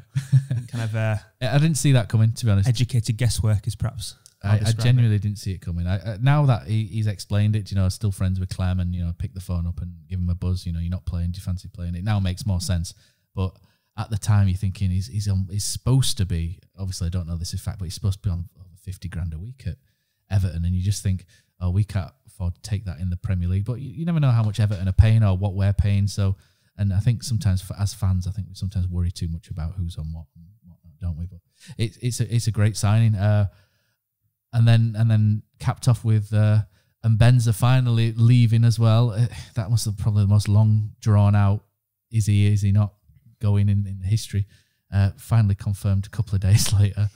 Kind of. I didn't see that coming, to be honest. Educated guesswork is perhaps. I genuinely didn't see it coming. Now that he's explained it, still friends with Clem, and pick the phone up and give him a buzz. You're not playing. Do you fancy playing? It now makes more sense. But at the time, you're thinking he's supposed to be. Obviously, I don't know this is fact, but he's supposed to be on over 50 grand a week at Everton, and you just think, oh, we can't afford to take that in the Premier League. But you never know how much Everton are paying or what we're paying. So, and I think sometimes as fans, I think we sometimes worry too much about who's on what and whatnot, don't we? But it's a great signing. And then capped off with and Benza finally leaving as well. That was probably the most long drawn out. Is he not going in history? Finally confirmed a couple of days later.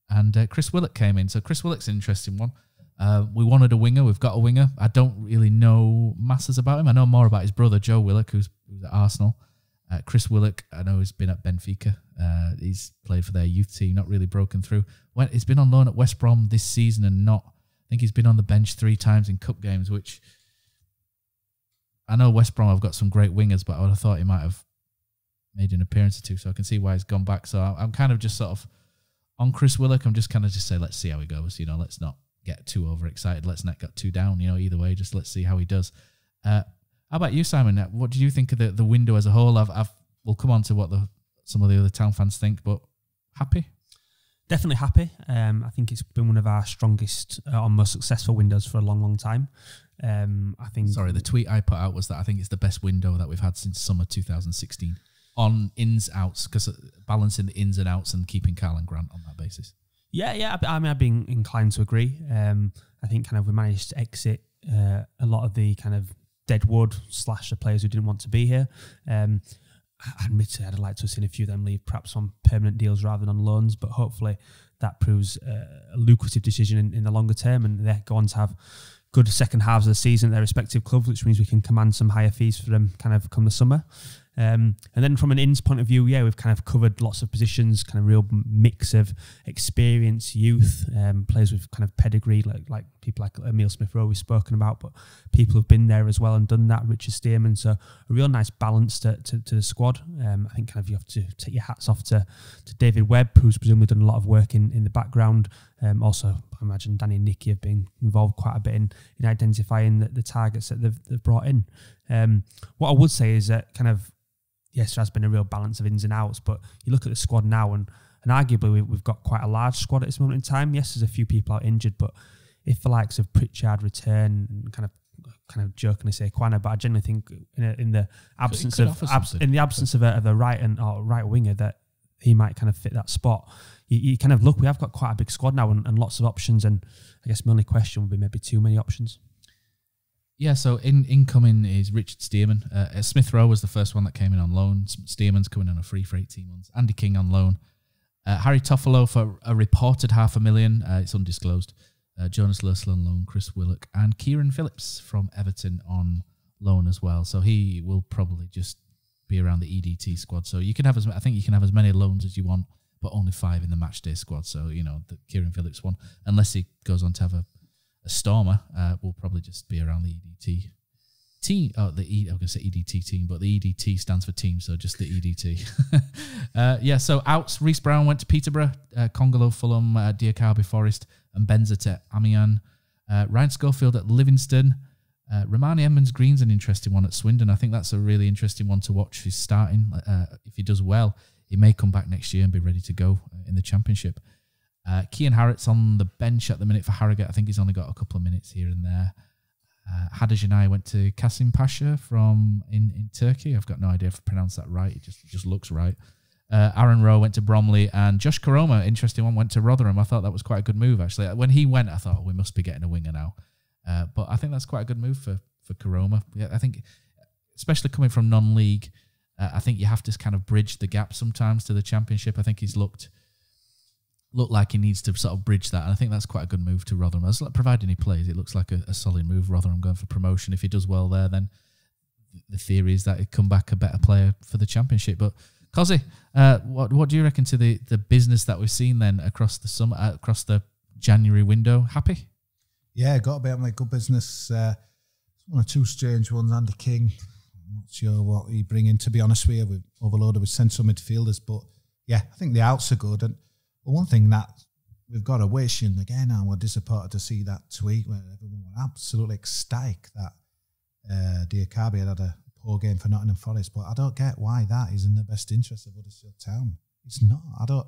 And Chris Willock came in. So Chris Willock's an interesting one. We wanted a winger. We've got a winger. I don't really know masses about him. I know more about his brother Joe Willock, who's at Arsenal. Chris Willock, I know, has been at Benfica. He's played for their youth team, not really broken through. He's been on loan at West Brom this season and I think he's been on the bench 3 times in cup games, which I know West Brom have got some great wingers, but I would have thought he might have made an appearance or 2, so I can see why he's gone back. So I'm kind of just sort of on Chris Willock. I'm just kind of just say, let's see how he goes. Let's not get too overexcited. Let's not get too down. Either way, just let's see how he does. How about you, Simon? What did you think of the window as a whole? We'll come on to what some of the other Town fans think, but happy? Definitely happy. I think it's been one of our strongest or most successful windows for a long, long time. I think. Sorry, the tweet I put out was that I think it's the best window that we've had since summer 2016 on ins outs, because balancing the ins and outs and keeping Carl and Grant on that basis. Yeah. I mean, I've been inclined to agree. I think kind of we managed to exit a lot of the kind of dead wood / the players who didn't want to be here. Admittedly, I'd like to have seen a few of them leave, perhaps on permanent deals rather than on loans, but hopefully that proves a lucrative decision in the longer term, and they go on to have good second halves of the season at their respective clubs, which means we can command some higher fees for them kind of come the summer. And then from an ins point of view, yeah, we've kind of covered lots of positions, kind of real mix of experience, youth, players with kind of pedigree, like people like Emile Smith-Rowe we've spoken about, but people who've been there as well and done that, Richard Stearman. So a real nice balance to the squad. I think kind of you have to take your hats off to David Webb, who's presumably done a lot of work in the background. Also, I imagine Danny and Nicky have been involved quite a bit in identifying the targets that they've brought in. What I would say is that kind of, yes, there has been a real balance of ins and outs, but you look at the squad now and arguably we've got quite a large squad at this moment in time. Yes, there's a few people out injured, but if the likes of Pritchard return and kind of jokingly say Kwana, but I generally think in the absence of a right or right winger that he might kind of fit that spot. You kind of look, we have got quite a big squad now and lots of options, and I guess my only question would be maybe too many options. Yeah, so incoming is Richard Stearman. Smith-Rowe was the first one that came in on loan. Stearman's coming on a free for 18 months. Andy King on loan. Harry Toffolo for a reported $500,000. It's undisclosed. Jonas Lössl on loan. Chris Willock. And Kieran Phillips from Everton on loan as well. So he will probably just be around the EDT squad. So you can have I think you can have as many loans as you want, but only 5 in the matchday squad. So, you know, the Kieran Phillips one, unless he goes on to have a stormer, will probably just be around the EDT team. Oh, I was going to say EDT team, but the EDT stands for team, so just the EDT. Yeah, so outs, Reece Brown went to Peterborough, Congolo, Fulham, Diakabi, Forest, and Benza to Amiens. Ryan Schofield at Livingston. Romani Edmonds-Green's an interesting one at Swindon. I think that's a really interesting one to watch. He's starting. If he does well, he may come back next year and be ready to go in the Championship. Cian Harrett's on the bench at the minute for Harrogate. I think he's only got a couple of minutes here and there. Hadajanay went to Kasim Pasha from in Turkey. I've got no idea if I pronounced that right. It just looks right. Aaron Rowe went to Bromley, and Josh Koroma, interesting one, went to Rotherham. I thought that was quite a good move, actually. When he went, I thought, we must be getting a winger now. But I think that's quite a good move for Koroma. Yeah, I think, especially coming from non-league, I think you have to kind of bridge the gap sometimes to the Championship. I think he's looked like he needs to sort of bridge that. And I think that's quite a good move to Rotherham. Providing he plays, it looks like a solid move. Rotherham going for promotion. If he does well there, then the theory is that he'd come back a better player for the Championship. But Kosi, what do you reckon to the business that we've seen then across the summer, across the January window? Happy? Yeah, got a bit of my good business. One or two strange ones. Andy King, I'm not sure what he bring in, to be honest with you. We've overloaded with central midfielders, but yeah, I think the outs are good. And one thing that we've got to wish, and again, I was disappointed to see that tweet where everyone was absolutely ecstatic that Diakabi had a poor game for Nottingham Forest, but I don't get why that is in the best interest of Huddersfield Town. It's not.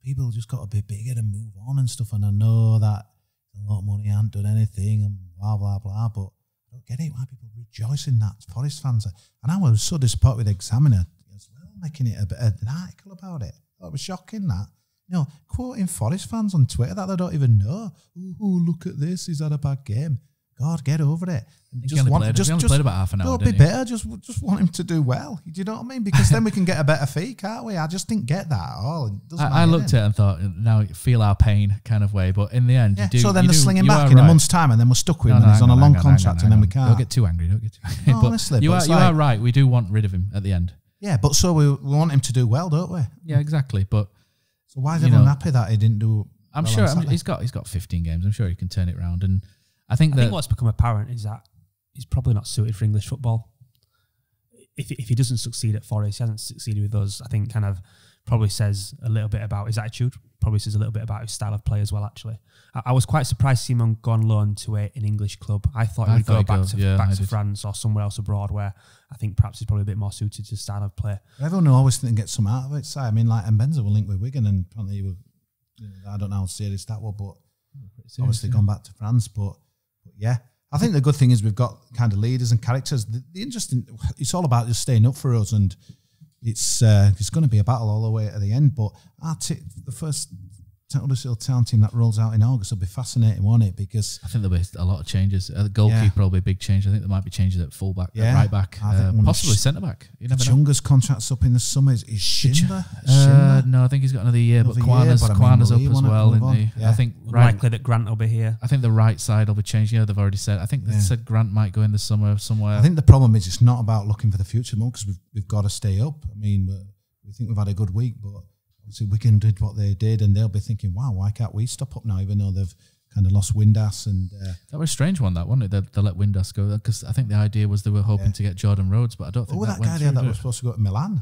People just got to be bigger and move on and stuff, and I know that a lot of money hasn't done anything and blah, blah, blah, but I don't get it why people rejoice in that, Forest fans. And I was so disappointed with Examiner as well, making it an article about it. I thought it was shocking that. You know, quoting Forest fans on Twitter that they don't even know. Ooh, look at this, he's had a bad game. God, get over it. And just played about half an hour. Don't be bitter. Just want him to do well. Do you know what I mean? Because then we can get a better fee, can't we? I just didn't get that at all. I looked at it and thought, now feel our pain kind of way. But in the end, you do. So then they're slinging back in a month's time, and then we're stuck with him. And he's on a long contract, and then we can't. Don't get too angry. No, honestly, you are right. We do want rid of him at the end. Yeah, but so we want him to do well, don't we? Yeah, exactly. But so why is everyone happy that he didn't do? I'm sure he's got 15 games. I'm sure he can turn it around. And I think what's become apparent is that he's probably not suited for English football. If he doesn't succeed at Forest, he hasn't succeeded with us, I think kind of probably says a little bit about his attitude, probably says a little bit about his style of play as well, actually. I was quite surprised to see him go on loan to an English club. I thought he would go back to France or somewhere else abroad where I think perhaps he's probably a bit more suited to the style of play. Everyone always think get some out of it. So, I mean, like Mbenza will link with Wigan, and apparently he will, I don't know how serious that was, but obviously gone back to France. But yeah, I think the good thing is we've got kind of leaders and characters. The interesting, it's all about just staying up for us, and it's going to be a battle all the way to the end. But the first Huddersfield Town team that rolls out in August will be fascinating, won't it? Because I think there'll be a lot of changes. The goalkeeper will be a big change. I think there might be changes at fullback, at right back, possibly centre back. You never know. Chunga's contract's up in the summer. Is Schindler? No, I think he's got another year, but Quana's up as well, isn't he? Yeah. I think likely that Grant will be here. I think the right side will be changed. They've already said. I think they said Grant might go in the summer somewhere. I think the problem is it's not about looking for the future more, because we've got to stay up. I mean, we think we've had a good week, but obviously Wigan did what they did, and they'll be thinking, wow, why can't we stop up now, even though they've kind of lost Windass. And that was a strange one, that wasn't it? They let Windass go, because I think the idea was they were hoping to get Jordan Rhodes, but I don't think that guy there that was supposed to go to Milan.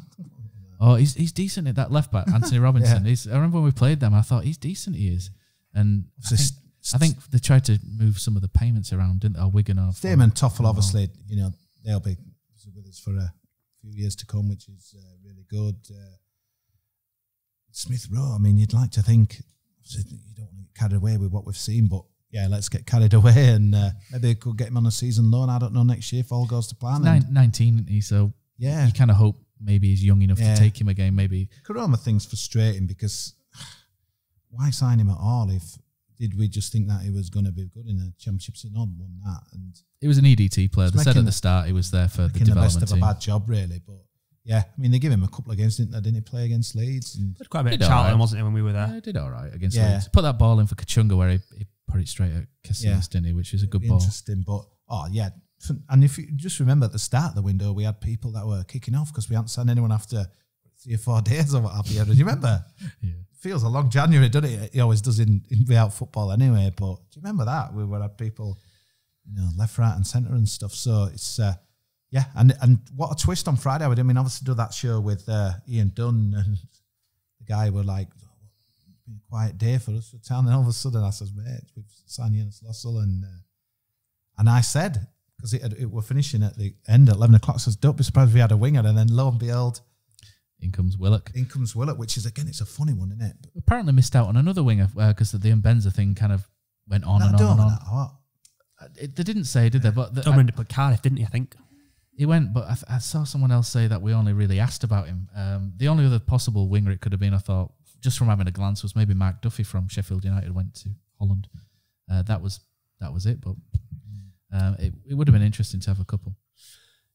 Oh, he's decent at that left back, Anthony Robinson. I remember when we played them, I thought he's decent. He is, and I think they tried to move some of the payments around, didn't they? Or Wigan or Stearman and Toffel, obviously, they'll be with us for a few years to come, which is really good. Smith Rowe, I mean, you'd like to think you don't want to get carried away with what we've seen, but yeah, let's get carried away, and maybe they could get him on a season loan. I don't know, next year if all goes to plan. 19, isn't he? So yeah, you kind of hope maybe he's young enough to take him again. Maybe Koroma thing's frustrating, because why sign him at all? Did we just think that he was going to be good in the Championships and on won that? And he was an EDT player. They said at the start he was there for the development the best of a bad job, really, but. Yeah, I mean, they give him a couple of games, didn't they? Didn't he play against Leeds? And quite a bit of Charlton, wasn't he, when we were there? Yeah, he did all right against Leeds. Put that ball in for Kachunga, where he put it straight at Casillas, didn't he? Which is a good ball. Interesting, but and if you just remember at the start of the window, we had people that were kicking off because we hadn't signed anyone after 3 or 4 days or what have you. Do you remember? Yeah. Feels a long January, doesn't it? It always does in real football anyway. But do you remember that? We would have people, left, right, and centre and stuff. So it's. Yeah, and what a twist on Friday. I mean, obviously do that show with Ian Dunn, and the guy were like, it's been a quiet day for us for town. And all of a sudden I says, mate, we've signed Jens Lossell. And I said, because it were finishing at the end at 11 o'clock, I says, don't be surprised if we had a winger. And then lo and behold, in comes Willock. Which is, again, it's a funny one, isn't it? Apparently missed out on another winger because the Mbenza thing kind of went on and on. They didn't say, did they? But Don't remember to put Cardiff, didn't you, I think? He went, but I saw someone else say that we only really asked about him. The only other possible winger it could have been, I thought, just from having a glance, was maybe Mark Duffy from Sheffield United, went to Holland. That was it, but it would have been interesting to have a couple.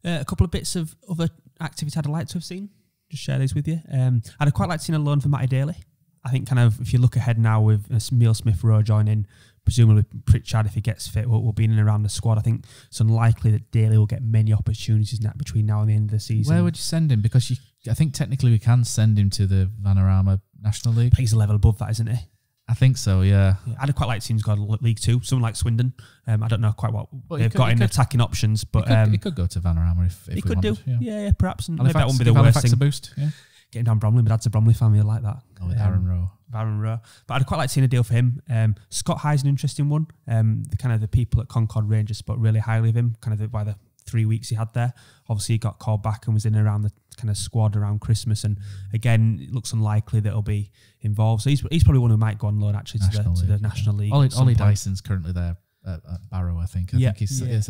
A couple of bits of other activity I'd like to have seen. Just share these with you. I'd quite like to see a loan for Matty Daly. I think kind of if you look ahead now with Neil Smith-Rowe joining, presumably Pritchard, if he gets fit, will be in and around the squad. I think it's unlikely that Daly will get many opportunities between now and the end of the season. Where would you send him? Because I think technically we can send him to the Vanarama National League. He's a level above that, isn't he? I think so, yeah. I'd quite like to see him go to League Two, someone like Swindon. I don't know quite what they've got in attacking options, but he could go to Vanarama if he could wanted, do. Yeah, perhaps. And maybe that wouldn't be the Halifax worst thing. A boost, yeah. Getting down Bromley, but that's a Bromley family like that. Oh, with Aaron Rowe. But I'd quite like seeing a deal for him. Scott High's an interesting one. The people at Concord Rangers spoke really highly of him, by the 3 weeks he had there. Obviously, he got called back and was in and around the kind of squad around Christmas. And again, it looks unlikely that he'll be involved. So he's probably one who might go on loan actually to the National League. Ollie Dyson's currently there at Barrow, I think. I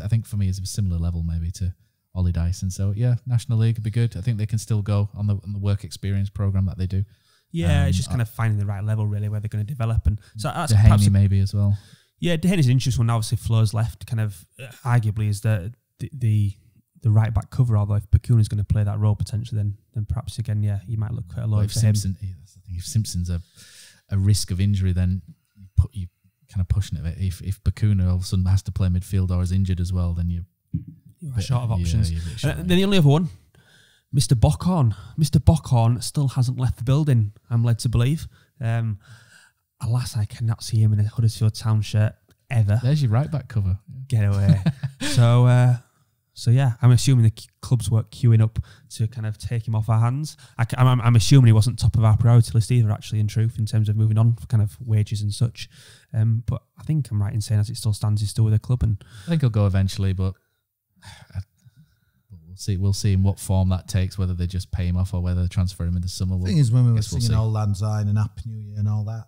think for me he's a similar level maybe to Ollie Dyson. So yeah, National League would be good. I think they can still go on the work experience program that they do. Yeah, it's just kind of finding the right level really where they're going to develop. And so that's Dehaney maybe as well. Yeah, Dehaney's an interesting one. Obviously, Flo's left. Kind of arguably is the right back cover. Although if Bakuna is going to play that role potentially, then perhaps again, you might look at a loan for Simpson. That's the thing. If Simpson's a risk of injury, then you kind of pushing it. If Bakuna all of a sudden has to play midfield or is injured as well, then you're short of options. Then the only other one, Mr. Bockhorn. Mr. Bockhorn still hasn't left the building, I'm led to believe. Alas, I cannot see him in a Huddersfield Town shirt ever. There's your right back cover. Get away. So yeah, I'm assuming the clubs were queuing up to kind of take him off our hands. I'm assuming he wasn't top of our priority list either, actually, in truth, in terms of moving on for kind of wages and such. But I think I'm right in saying as it still stands, he's still with the club. And I think he'll go eventually, but we'll see in what form that takes, whether they just pay him off or whether they transfer him in the summer. The thing is, when we were singing Old Lang Syne and Happy New Year and all that,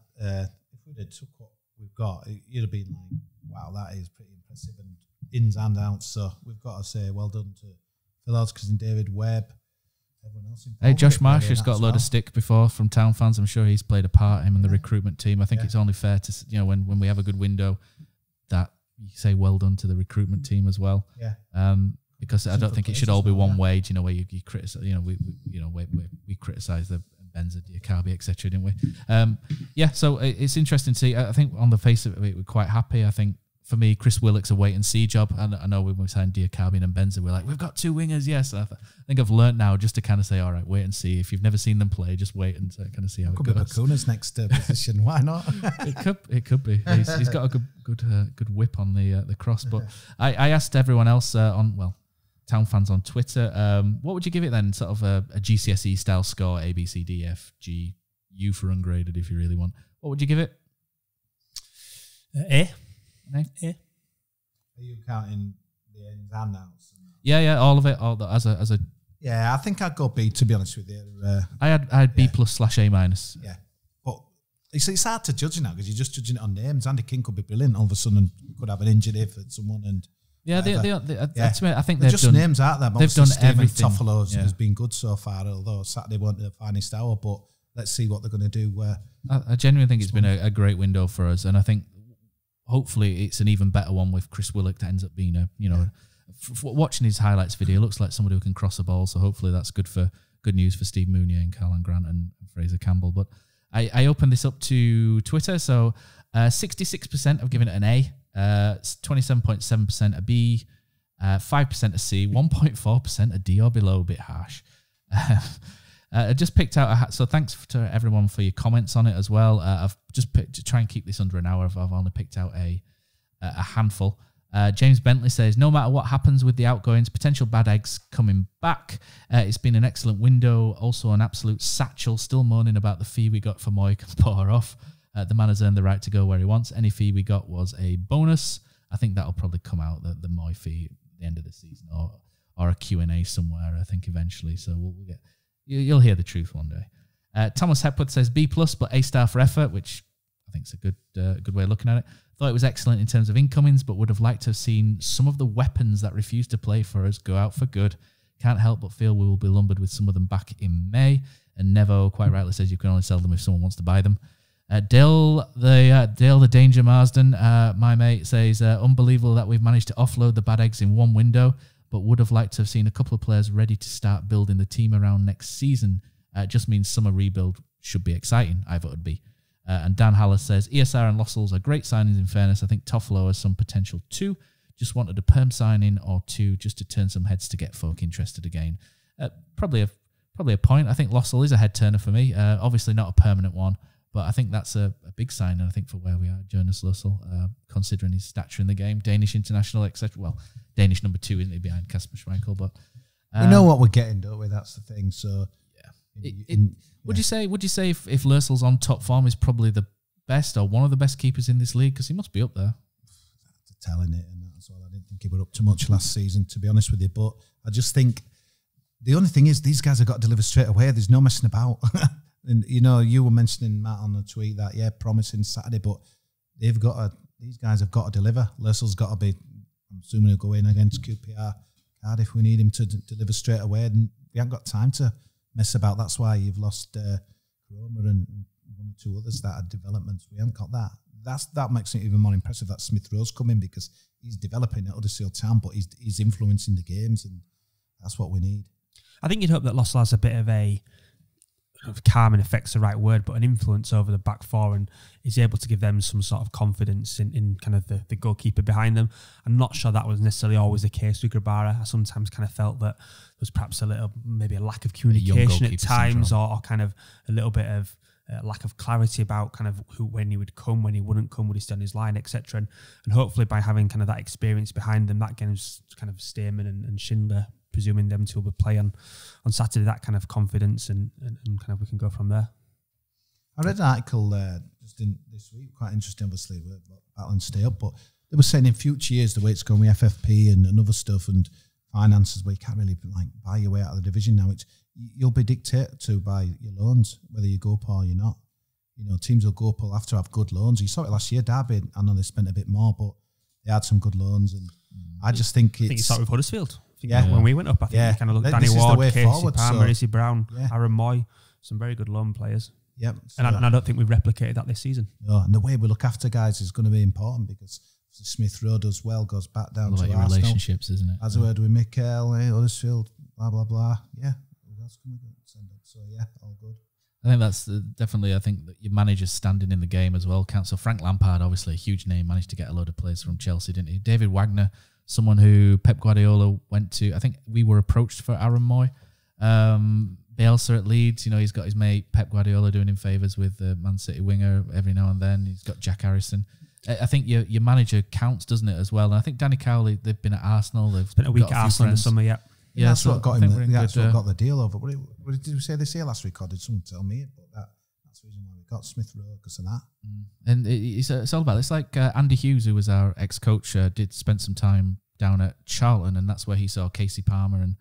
if we'd have took what we've got, you'd have been like, wow, that is pretty impressive, and ins and outs. So we've got to say well done to Phil Hodgkins and David Webb. everyone else involved. Hey, Josh with it, Marsh really, has and got a that's load well. of stick before from Town fans. I'm sure he's played a part, him and the recruitment team. I think it's only fair to, when we have a good window, that you say well done to the recruitment team as well. Yeah. Because I don't think it should all be one wage, where you criticize, we criticize the Benza, Diakabi, etc., didn't we? So it's interesting to see. I think on the face of it, we're quite happy. I think for me, Chris Willock's a wait and see job. And I know when we signed Diakabi and Benza, we're like, we've got 2 wingers, yes. I think I've learnt now just to kind of say, all right, wait and see. If you've never seen them play, just wait and kind of see how it goes. Could be Bakuna's next position. Why not? It could be. He's got a good whip on the cross. But I asked everyone else Town fans on Twitter, what would you give it then? Sort of a GCSE style score, A, B, C, D, F, G, U for ungraded if you really want. What would you give it? A. A. Are you counting the ins and outs? Yeah, all of it. As a. Yeah, I think I'd go B, to be honest with you. I had B plus / A minus. Yeah, but it's hard to judge now because you're just judging it on names. Andy King could be brilliant all of a sudden, could have an injury for someone and. Yeah, I think they're they've just done names out there. They've done everything. Toffolo has been good so far, although Saturday wasn't the finest hour. But let's see what they're going to do. I genuinely think it's been a great window for us, and I think hopefully it's an even better one with Chris Willock that ends up being watching his highlights video, looks like somebody who can cross a ball. So hopefully that's good news for Steve Mounier and Carlan Grant and Fraser Campbell. But I opened this up to Twitter, so 66% have given it an A. 27.7% a B, 5% a C, 1.4% a D or below, a bit harsh. I just picked out, so thanks to everyone for your comments on it as well. I've just picked, to try and keep this under an hour, I've only picked out a handful. James Bentley says, no matter what happens with the outgoings, potential bad eggs coming back. It's been an excellent window, also an absolute satchel, still moaning about the fee we got for Moy can pour off. The man has earned the right to go where he wants. Any fee we got was a bonus. I think that'll probably come out, the Moy fee, at the end of the season, or a Q&A somewhere, I think, eventually. So we'll get, you'll hear the truth one day. Thomas Hepworth says B+, but A star for effort, which I think is a good way of looking at it. Thought it was excellent in terms of incomings, but would have liked to have seen some of the weapons that refuse to play for us go out for good. Can't help but feel we will be lumbered with some of them back in May. And Nevo quite rightly says you can only sell them if someone wants to buy them. Dale the Danger Marsden, my mate, says, unbelievable that we've managed to offload the bad eggs in one window, but would have liked to have seen a couple of players ready to start building the team around next season. Just means summer rebuild should be exciting. I voted B. And Dan Hallis says, ESR and Lossels are great signings in fairness. I think Toffolo has some potential too. Just wanted a perm signing or two just to turn some heads to get folk interested again. Probably a point. I think Lossell is a head turner for me. Obviously not a permanent one. But I think that's a big sign, and I think for where we are, Jonas Lussell, considering his stature in the game, Danish international, etc. Well, Danish number 2, isn't he, behind Kasper Schmeichel? But we know what we're getting, don't we? That's the thing. So, yeah. Would you say if Lussell's on top form, is probably the best or one of the best keepers in this league? Because he must be up there. Telling it, and that's all. I didn't think he were up to much last season, to be honest with you. But I just think the only thing is these guys have got to deliver straight away. There's no messing about. And you were mentioning, Matt, on the tweet that promising Saturday, but these guys have got to deliver. Lussell's got to be. I'm assuming he'll go in against QPR Cardiff. We need him to deliver straight away, and we haven't got time to mess about. That's why you've lost Roma and one or two others that are developments. We haven't got that. That makes it even more impressive that Smith Rowe's coming, because he's developing at Huddersfield Town, but he's influencing the games, and that's what we need. I think you'd hope that Lussell has a bit of a calming effect's the right word, but an influence over the back four, and is able to give them some sort of confidence in kind of the goalkeeper behind them. I'm not sure that was necessarily always the case with Grabara. I sometimes kind of felt that there was perhaps maybe a lack of communication at times, or kind of a little bit of lack of clarity about kind of when he would come, when he wouldn't come, would he stay on his line, etc. And hopefully by having kind of that experience behind them, that gives kind of Stearman and Schindler, presuming them two will play on Saturday, that kind of confidence, and kind of we can go from there. I read an article just in this week, quite interesting, obviously, we're battling stay up, but they were saying in future years the way it's going with FFP and other stuff and finances, where you can't really buy your way out of the division now. You'll be dictated to by your loans, whether you go up or you're not. Teams will go up or have to have good loans. You saw it last year, Derby. I know they spent a bit more, but they had some good loans, and I just think you saw it with Huddersfield. think when we went up, I think we kind of looked Danny Ward, Casey Palmer, Izzy Brown, Aaron Moy, some very good loan players. Yep. And I don't think we've replicated that this season. No, and the way we look after guys is going to be important because Smith Rowe does well, goes back down to your Arsenal. Relationships, isn't it? As I heard with Mikel, Huddersfield, blah, blah, blah. Yeah. Who else can we send up? So, yeah, all good. I think that's definitely, I think that your manager's standing in the game as well. So Frank Lampard, obviously a huge name, managed to get a load of players from Chelsea, didn't he? David Wagner, someone who Pep Guardiola went to. I think we were approached for Aaron Moy. Bielsa at Leeds, he's got his mate Pep Guardiola doing him favours with the Man City winger every now and then. He's got Jack Harrison. I think your manager counts, doesn't it, as well? And I think Danny Cowley, they've been at Arsenal. They've spent a week at Arsenal in the summer, yeah. Yeah, that's what got him. That's what got the deal over. What did you say this year last week? Or did someone tell me? But that's the reason why we got Smith Rowe because of that. And it's all about it. It's like Andy Hughes, who was our ex-coach, did spend some time down at Charlton, and that's where he saw Casey Palmer and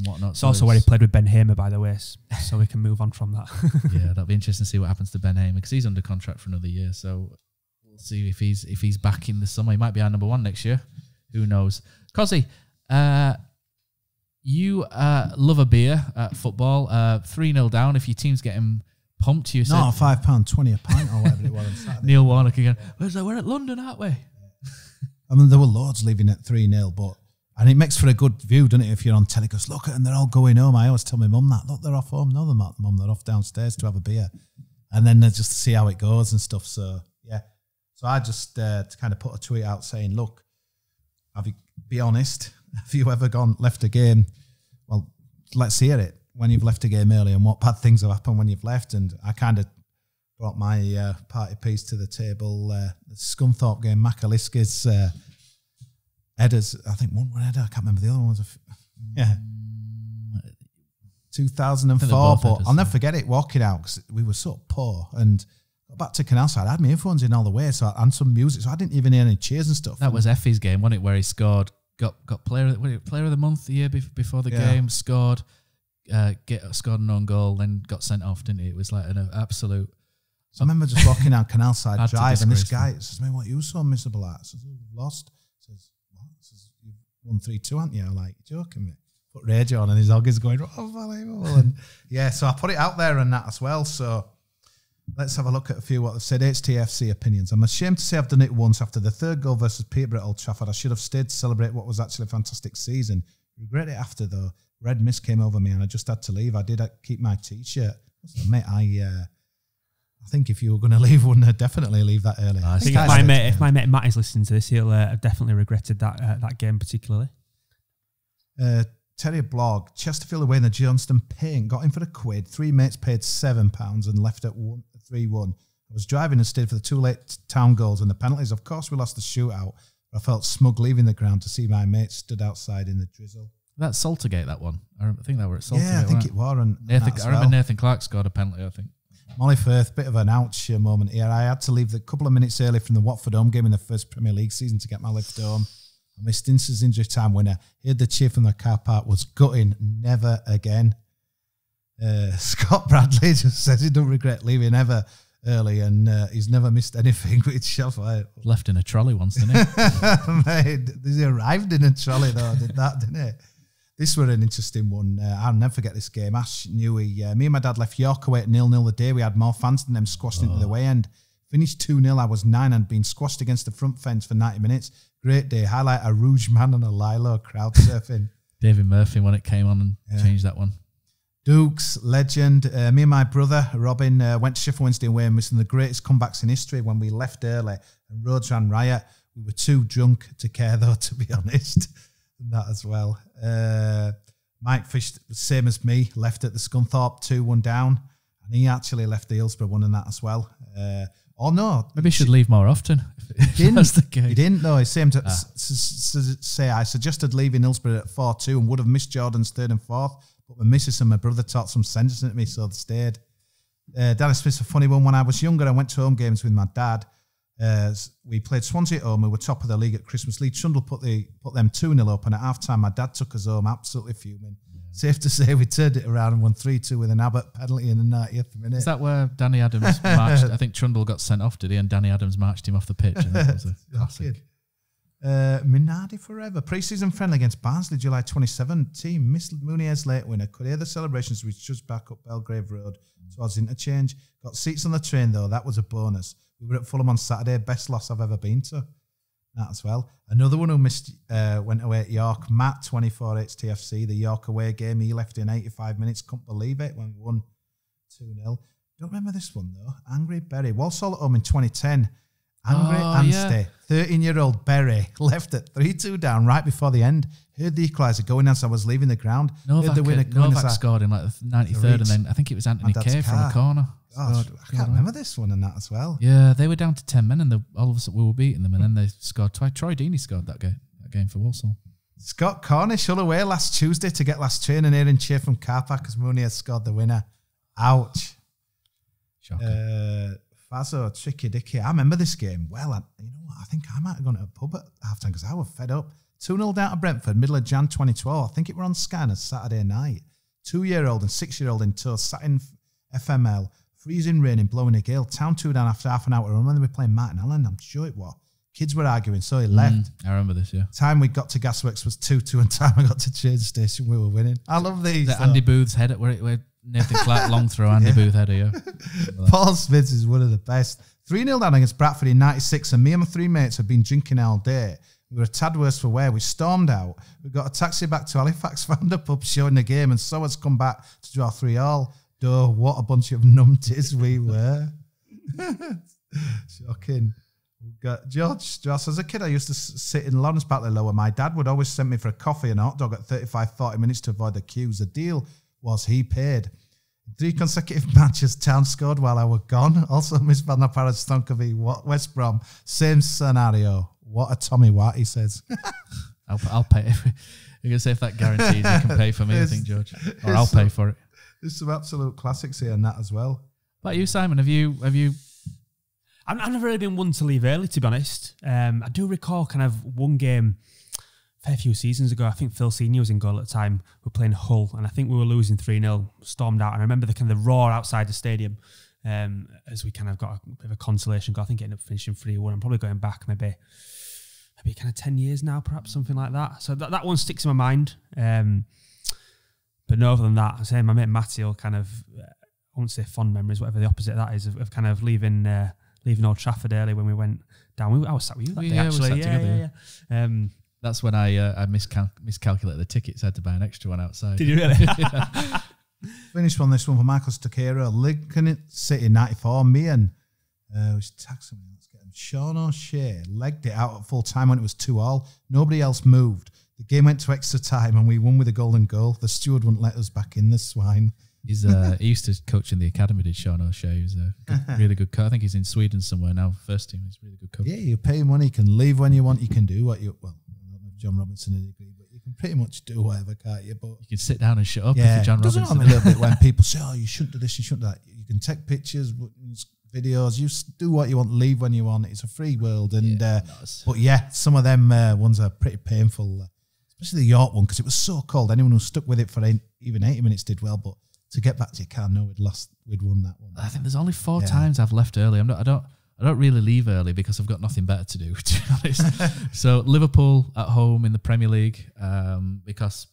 whatnot. It's also where he played with Ben Hamer, by the way, so we can move on from that. Yeah, that'll be interesting to see what happens to Ben Hamer because he's under contract for another year. So we'll see if he's back in the summer. He might be our number one next year. Who knows? Kosi, you love a beer at football. 3-0 down. If your team's getting pumped, you said £5.20 a pint or whatever it was on Saturday. Neil Warnock again. We're at London, aren't we? I mean, there were loads leaving at 3-0, and it makes for a good view, doesn't it? If you're on telly, because look at them, they're all going home. I always tell my mum that. Look, they're off home. No, they're not, mum. They're off downstairs to have a beer. And then just to see how it goes and stuff. So, yeah. So I just to kind of put a tweet out saying, look, be honest, have you ever left a game? Well, let's hear it. When you've left a game early and what bad things have happened when you've left. And I kind of brought my party piece to the table. The Scunthorpe game, McAllister's headers, I think one header, I can't remember the other one was 2004, but I'll never forget it walking out because we were so poor and got back to Canalside. I had my earphones in all the way, and some music, so I didn't even hear any cheers and stuff. That was Effie's game, wasn't it, where he scored, got player of the month the year before the game, scored an own goal, then got sent off, didn't he? It was like an absolute. So I remember just walking down Canalside Drive, and this guy says, "Man, what are you so miserable at?" I says, "We've lost." Says, "What?" Says, "You've won 3-2, haven't you?" I'm like, "Joking me?" Put radio on, and his dog is going, "Oh, unbelievable!" And yeah, so I put it out there and that as well. So let's have a look at a few what they've said. HTFC opinions. I'm ashamed to say I've done it once after the third goal versus Peterborough at Old Trafford. I should have stayed to celebrate what was actually a fantastic season. Regret it after though. Red mist came over me and I just had to leave. I did keep my t-shirt. So, mate, I think if you were going to leave, wouldn't have definitely leave that early. I think if my mate Matt is listening to this, he'll have definitely regretted that game particularly. Terry Blog, Chesterfield away in the Johnston Paint, got in for £1. 3 mates paid £7 and left at 3-1. I was driving and stayed for the 2 late town goals and the penalties. Of course, we lost the shootout. But I felt smug leaving the ground to see my mates stood outside in the drizzle. That's Saltergate, that one. I think that were at Saltergate. Yeah, I think it was. And I remember Nathan Clark scored a penalty, I think. Molly Firth, bit of an ouch moment here. I had to leave a couple of minutes early from the Watford home game in the first Premier League season to get my lift home. I missed Ince's injury time winner. Heard the cheer from the car park, was gutting, never again. Scott Bradley just says he don't regret leaving ever early and he's never missed anything, which left in a trolley once, didn't he? Mate, he arrived in a trolley though, didn't it? This was an interesting one. I'll never forget this game. Ash Newey, me and my dad left York away at 0-0 the day. We had more fans than them squashed into the way end. Finished 2-0. I was 9 and been squashed against the front fence for 90 minutes. Great day. Highlight a Rouge man and a Lilo crowd surfing. David Murphy when it came on and changed that one. Dukes, legend. Me and my brother, Robin, went to Sheffield Wednesday away and missing the greatest comebacks in history when we left early and roads ran riot. We were too drunk to care though, to be honest. And that as well. Mike Fish, same as me, left at the Scunthorpe 2-1 down. And he actually left the Hillsborough one and that as well. Or no. Maybe he should leave more often. He didn't though. He seemed to say, I suggested leaving Hillsborough at 4-2 and would have missed Jordan's 3rd and 4th. But my missus and my brother taught some sense into me, so they stayed. Danny Smith's a funny one. When I was younger, I went to home games with my dad. We played Swansea at home. We were top of the league at Christmas. Lee Trundle put them 2-0 up, and at half-time, my dad took us home absolutely fuming. Yeah. Safe to say we turned it around and won 3-2 with an Abbott penalty in the 90th minute. Is that where Danny Adams marched? I think Trundle got sent off, did he? And Danny Adams marched him off the pitch. And that was a classic. Minardi forever. Pre-season friendly against Barnsley, July 27. Team missed Munier's late winner. Could hear the celebrations as we just back up Belgrave Road towards interchange. Got seats on the train though. That was a bonus. We were at Fulham on Saturday. Best loss I've ever been to. That as well. Another one who missed went away at York. Matt, 24H TFC. The York away game. He left in 85 minutes. Couldn't believe it when we won 2-0. Don't remember this one though. Angry Berry. Walsall at home in 2010. Angry Anstey, 13-year-old Berry, left at 3-2 down right before the end. Heard the equaliser going as I was leaving the ground. Novak scored in like the 93rd, and then I think it was Anthony Kay from a corner. I can't remember this one and that as well. Yeah, they were down to 10 men, and all of a sudden we were beating them, and then they scored twice. Troy Deeney scored that game for Walsall. Scott Cornish Hull away last Tuesday to get last train and hearing cheer from car park as Mooney has scored the winner. Ouch. Shocking. Fazzo, Tricky Dicky. I remember this game well. You know what? I think I might have gone to a pub at halftime because I was fed up. 2-0 down to Brentford, middle of Jan 2012. I think it were on Sky on a Saturday night. 2-year-old and 6-year-old in tow, sat in FML, freezing rain and blowing a gale. Town 2 down after half an hour. I remember they were playing Martin Allen. I'm sure it was. Kids were arguing, so he left. I remember this, yeah. Time we got to Gasworks was 2-2, and time I got to change station, we were winning. I love these. Andy Booth's header, where Nathan Clark long throw, Andy Booth header, yeah. Paul Smith is one of the best. 3-0 down against Bradford in 96, and me and my three mates had been drinking all day. We were a tad worse for wear. We stormed out. We got a taxi back to Halifax, found a pub showing the game, and so has come back to draw 3-3. Duh, what a bunch of numpties we were. Shocking. Got George Strauss. As a kid, I used to sit in Lawrence Batley Lower. My dad would always send me for a coffee and a hot dog at 35-40 minutes to avoid the queues. The deal was he paid. 3 consecutive matches Town scored while I were gone. Also missed Van der Parra Stonker v West Brom. Same scenario. What a Tommy Watt, he says. I'll pay. You're going to say if that guarantees you can pay for me, I think, George. Or I'll pay for it. There's some absolute classics here and that as well. What about you, Simon? Have you... I've never really been one to leave early, to be honest. I do recall kind of one game a fair few seasons ago. I think Phil Senior was in goal at the time. We were playing Hull, and I think we were losing 3-0, stormed out. And I remember the roar outside the stadium as we kind of got a bit of a consolation goal. I think it ended up finishing 3-1. I'm probably going back maybe kind of 10 years now, perhaps, something like that. So that one sticks in my mind. But no, other than that, I say my mate Matty will kind of, I won't say fond memories, whatever the opposite of that is, of kind of leaving Old Trafford early when we went down. I was sat with you that day, actually. We sat together. That's when I miscalculated the tickets. I had to buy an extra one outside. Did you really? Finished on this one for Michael Stacchero. Lincoln City 94. Me and let's get him. Sean O'Shea legged it out at full time when it was 2-2. Nobody else moved. The game went to extra time and we won with a golden goal. The steward wouldn't let us back in, the swine. He used to coach in the academy, did Sean O'Shea. He was a really good coach. I think he's in Sweden somewhere now, first team. He's a really good coach. Yeah, you pay money, you can leave when you want, you can do what you... Well, I don't know if John Robinson would agree, but you can pretty much do whatever, can't you? But you can sit down and shut up if you're John Robinson. Doesn't me a little bit when people say, oh, you shouldn't do this, you shouldn't do that. You can take pictures, videos, you do what you want, leave when you want. It's a free world. And but yeah, some of them ones are pretty painful, especially the York one, because it was so cold. Anyone who stuck with it for even 80 minutes did well, but to get back to your car, no, we'd won that one. I think there's only 4 times I've left early. I don't really leave early because I've got nothing better to do, to be honest. So Liverpool at home in the Premier League, because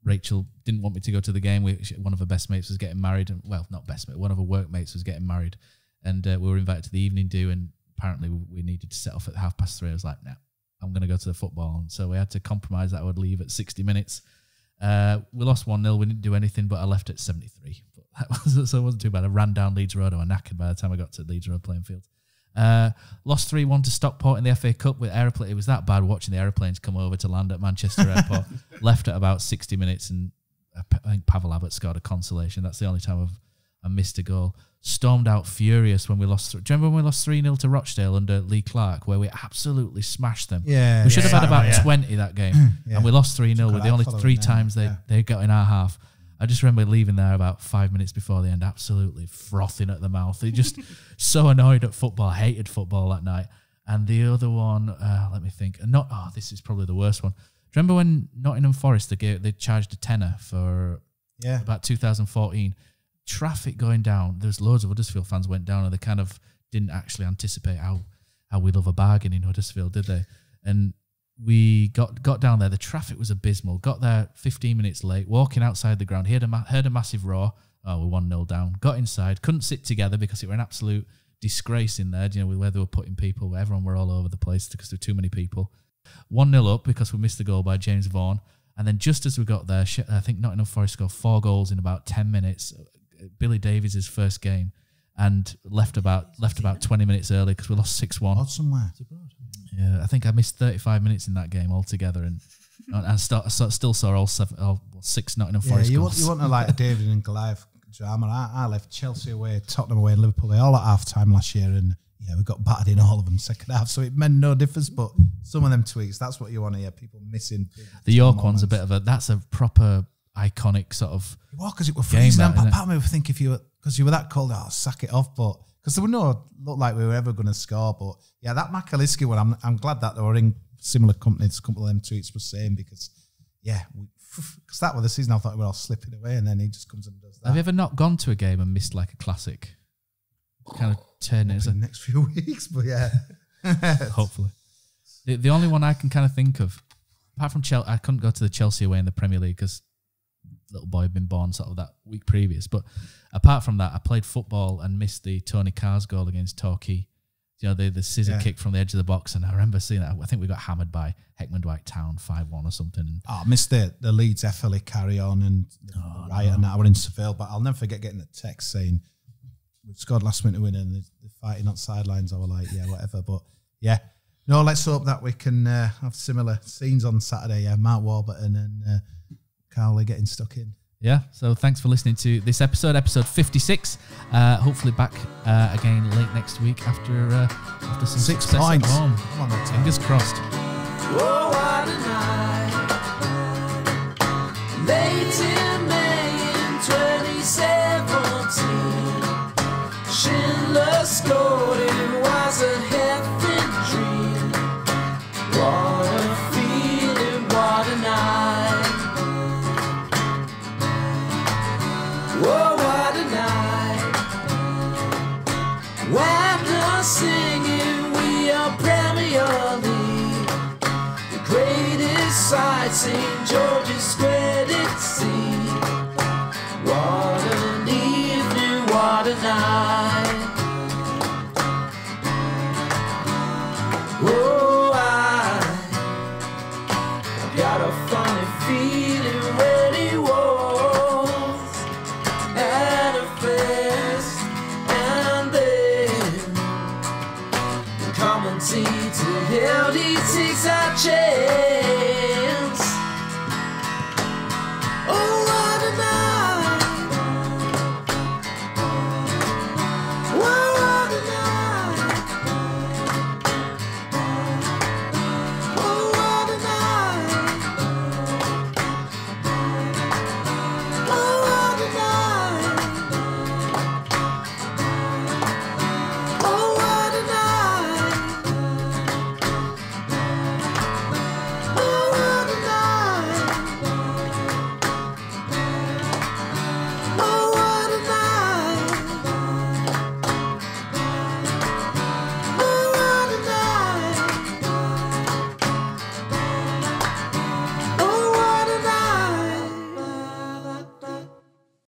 Rachel didn't want me to go to the game. One of her best mates was getting married. Well, not best mate, one of her workmates was getting married. And we were invited to the evening do, and apparently we needed to set off at 3:30. I was like, nah, I'm going to go to the football. And so we had to compromise that I would leave at 60 minutes. We lost 1-0. We didn't do anything, but I left at 73. But so it wasn't too bad. I ran down Leeds Road. I was knackered by the time I got to Leeds Road playing field. Lost 3-1 to Stockport in the FA Cup with aeroplane. It was that bad watching the aeroplanes come over to land at Manchester Airport. Left at about 60 minutes, and I think Pavel Abbott scored a consolation. That's the only time I missed a goal. Stormed out furious when we lost. Do you remember when we lost 3-0 to Rochdale under Lee Clark, where we absolutely smashed them? Yeah, we should have had about 20 that game, and we lost 3-0 with the only 3 times they got in our half. I just remember leaving there about 5 minutes before the end, absolutely frothing at the mouth. They just so annoyed at football, hated football that night. And the other one, let me think. This is probably the worst one. Do you remember when Nottingham Forest they charged a tenner for about 2014? Traffic going down. There's loads of Huddersfield fans went down, and they kind of didn't actually anticipate how we love a bargain in Huddersfield, did they? And we got down there. The traffic was abysmal. Got there 15 minutes late. Walking outside the ground, heard a massive roar. Oh, we're 1-0 down. Got inside. Couldn't sit together because it were an absolute disgrace in there. You know, where they were putting people. Everyone were all over the place because there were too many people. 1-0 up because we missed the goal by James Vaughan. And then just as we got there, I think Nottingham Forest scored 4 goals in about 10 minutes. Billy Davies' first game, and left about 20 minutes early because we lost 6-1. Odd somewhere. Yeah, I think I missed 35 minutes in that game altogether, and still saw all 6 Nottingham Forest goals. You want to like a David and Goliath drama. I left Chelsea away, Tottenham away, and Liverpool away all at half time last year, and yeah, we got battered in all of them second half, so it meant no difference. But some of them tweets, that's what you want to hear, people missing. The York one's a bit of that's a proper iconic sort of. Well, because it was freezing. And part of me would think if you were that cold, sack it off. But because there were looked like we were ever going to score. But yeah, that Makaliski one, I'm glad that they were in similar companies. A couple of them tweets were saying because because that was the season I thought we were all slipping away, and then he just comes and does that. Have you ever not gone to a game and missed like a classic? Kind of turn it in the next few weeks, but yeah, hopefully. The only one I can kind of think of, apart from Chelsea, I couldn't go to the Chelsea away in the Premier League because little boy had been born sort of that week previous. But apart from that, I played football and missed the Tony Carr's goal against Torquay. You know, the scissor kick from the edge of the box, and I remember seeing that. I think we got hammered by Heckman Dwight Town 5-1 or something. I missed the Leeds FLA carry on and the riot and that. I were in Seville, but I'll never forget getting the text saying we scored last minute winner and they're fighting on sidelines. I was like, yeah, whatever. But yeah, no, let's hope that we can have similar scenes on Saturday. Yeah, Mark Warburton and Cowley getting stuck in. Yeah, so thanks for listening to this episode 56. Hopefully back again late next week after some 6 points. At home. Come on, fingers crossed. Oh, what a night. Late in May in 2017. Schindler scored, it was a heaven dream. What a feeling, what a night. Oh, what a night. Wagner singing, we are Premier League. The greatest sight, St. George's Square at sea. What an evening, what a night.